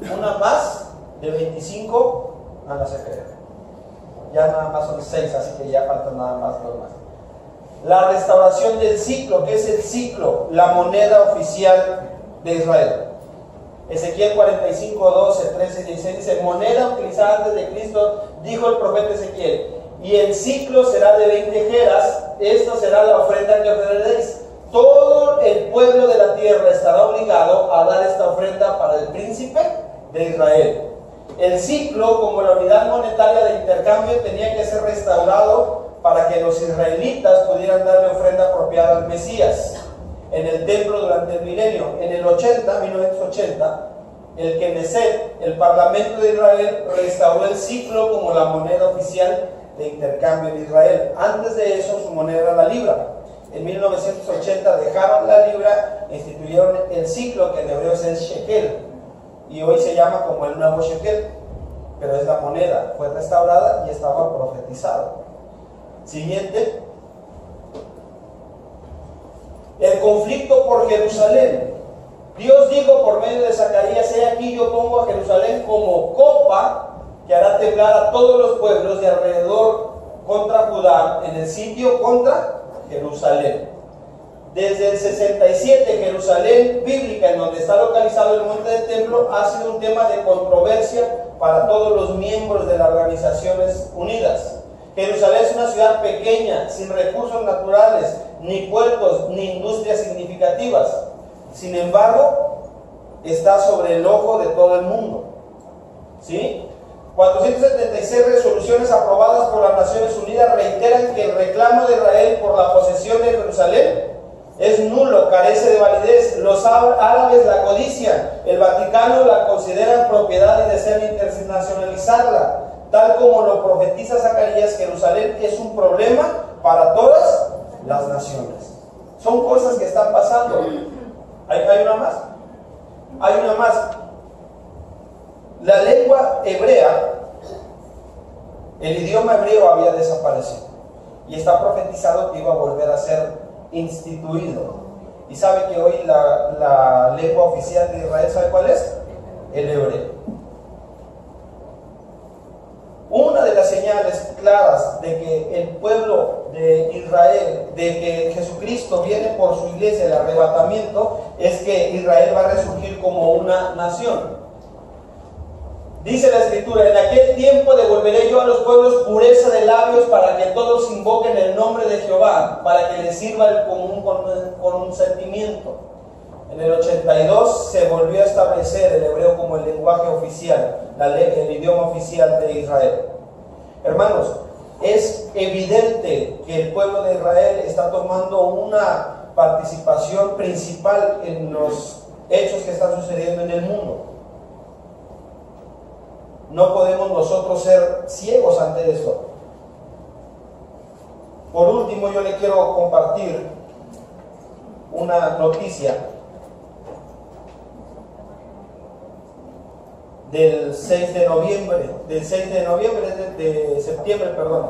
Una más de 25 a la secretaria. Ya nada más son 6, así que ya faltan nada más 2 más. La restauración del ciclo, que es el ciclo, la moneda oficial de Israel. Ezequiel 45, 12, 13 y 16 dice, moneda utilizada antes de Cristo, dijo el profeta Ezequiel, y el ciclo será de 20 jeras, esto será la ofrenda que ofreceréis. todo el pueblo de la tierra estará obligado a dar esta ofrenda para el príncipe de Israel. El ciclo, como la unidad monetaria de intercambio, tenía que ser restaurado para que los israelitas pudieran darle ofrenda apropiada al Mesías en el templo durante el milenio. En el 1980, el Knesset, el Parlamento de Israel, restauró el ciclo como la moneda oficial de intercambio de Israel. Antes de eso, su moneda era la libra. En 1980 dejaron la libra e instituyeron el ciclo, que en hebreo es shekel, y hoy se llama como el nuevo shekel, pero es la moneda. Fue restaurada y estaba profetizado. Siguiente. El conflicto por Jerusalén. Dios dijo por medio de Zacarías: he aquí yo pongo a Jerusalén como copa que hará temblar a todos los pueblos de alrededor contra Judá, en el sitio contra Jerusalén. Desde el 67, Jerusalén bíblica, en donde está localizado el monte del templo, ha sido un tema de controversia para todos los miembros de las Organizaciones Unidas. Jerusalén es una ciudad pequeña, sin recursos naturales, ni puertos, ni industrias significativas. Sin embargo, está sobre el ojo de todo el mundo. ¿Sí? 476 resoluciones aprobadas por las Naciones Unidas reiteran que el reclamo de Israel por la posesión de Jerusalén es nulo, carece de validez. Los árabes la codician, el Vaticano la considera propiedad y desean internacionalizarla. Tal como lo profetiza Zacarías, Jerusalén es un problema para todas las naciones. Son cosas que están pasando. ¿Hay una más? Hay una más. La lengua hebrea, el idioma hebreo había desaparecido y está profetizado que iba a volver a ser instituido. Y sabe que hoy la lengua oficial de Israel, ¿sabe cuál es? El hebreo. Una de las señales claras de que el pueblo de Israel, de que Jesucristo viene por su iglesia, el arrebatamiento, es que Israel va a resurgir como una nación. Dice la Escritura: en aquel tiempo devolveré yo a los pueblos pureza de labios, para que todos invoquen el nombre de Jehová, para que les sirva el común con un sentimiento. En el 82 se volvió a establecer el hebreo como el lenguaje oficial, el idioma oficial de Israel. Hermanos, es evidente que el pueblo de Israel está tomando una participación principal en los hechos que están sucediendo en el mundo. No podemos nosotros ser ciegos ante esto. Por último, yo le quiero compartir una noticia del 6 de noviembre, de septiembre, perdón.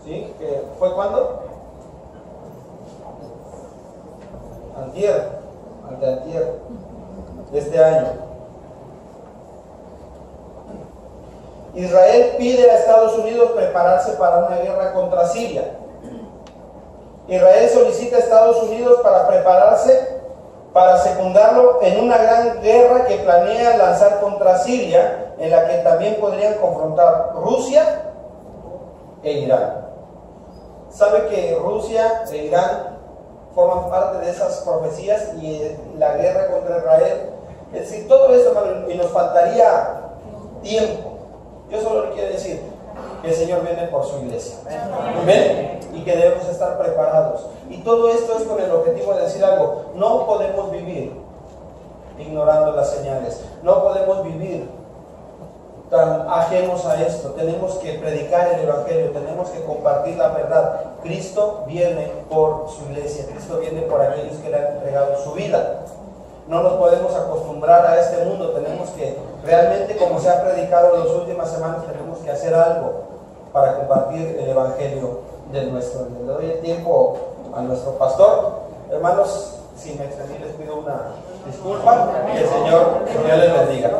¿Sí? ¿Que fue cuándo? Antier de este año. Israel pide a Estados Unidos prepararse para una guerra contra Siria. Israel solicita a Estados Unidos para prepararse, para secundarlo en una gran guerra que planea lanzar contra Siria, en la que también podrían confrontar Rusia e Irán. ¿Sabe que Rusia e Irán forman parte de esas profecías y la guerra contra Israel? Es decir, todo eso, y nos faltaría tiempo. Yo solo le quiero decir que el Señor viene por su iglesia. Amén. Y que debemos estar preparados. Y todo esto es con el objetivo de decir algo. No podemos vivir ignorando las señales. No podemos vivir tan ajenos a esto. Tenemos que predicar el Evangelio. Tenemos que compartir la verdad. Cristo viene por su iglesia. Cristo viene por aquellos que le han entregado su vida. No nos podemos acostumbrar a este mundo. Tenemos que realmente, como se ha predicado en las últimas semanas, tenemos que hacer algo para compartir el Evangelio del nuestro. Le doy el tiempo a nuestro pastor. Hermanos, si me extendí les pido una disculpa. Que el Señor les bendiga.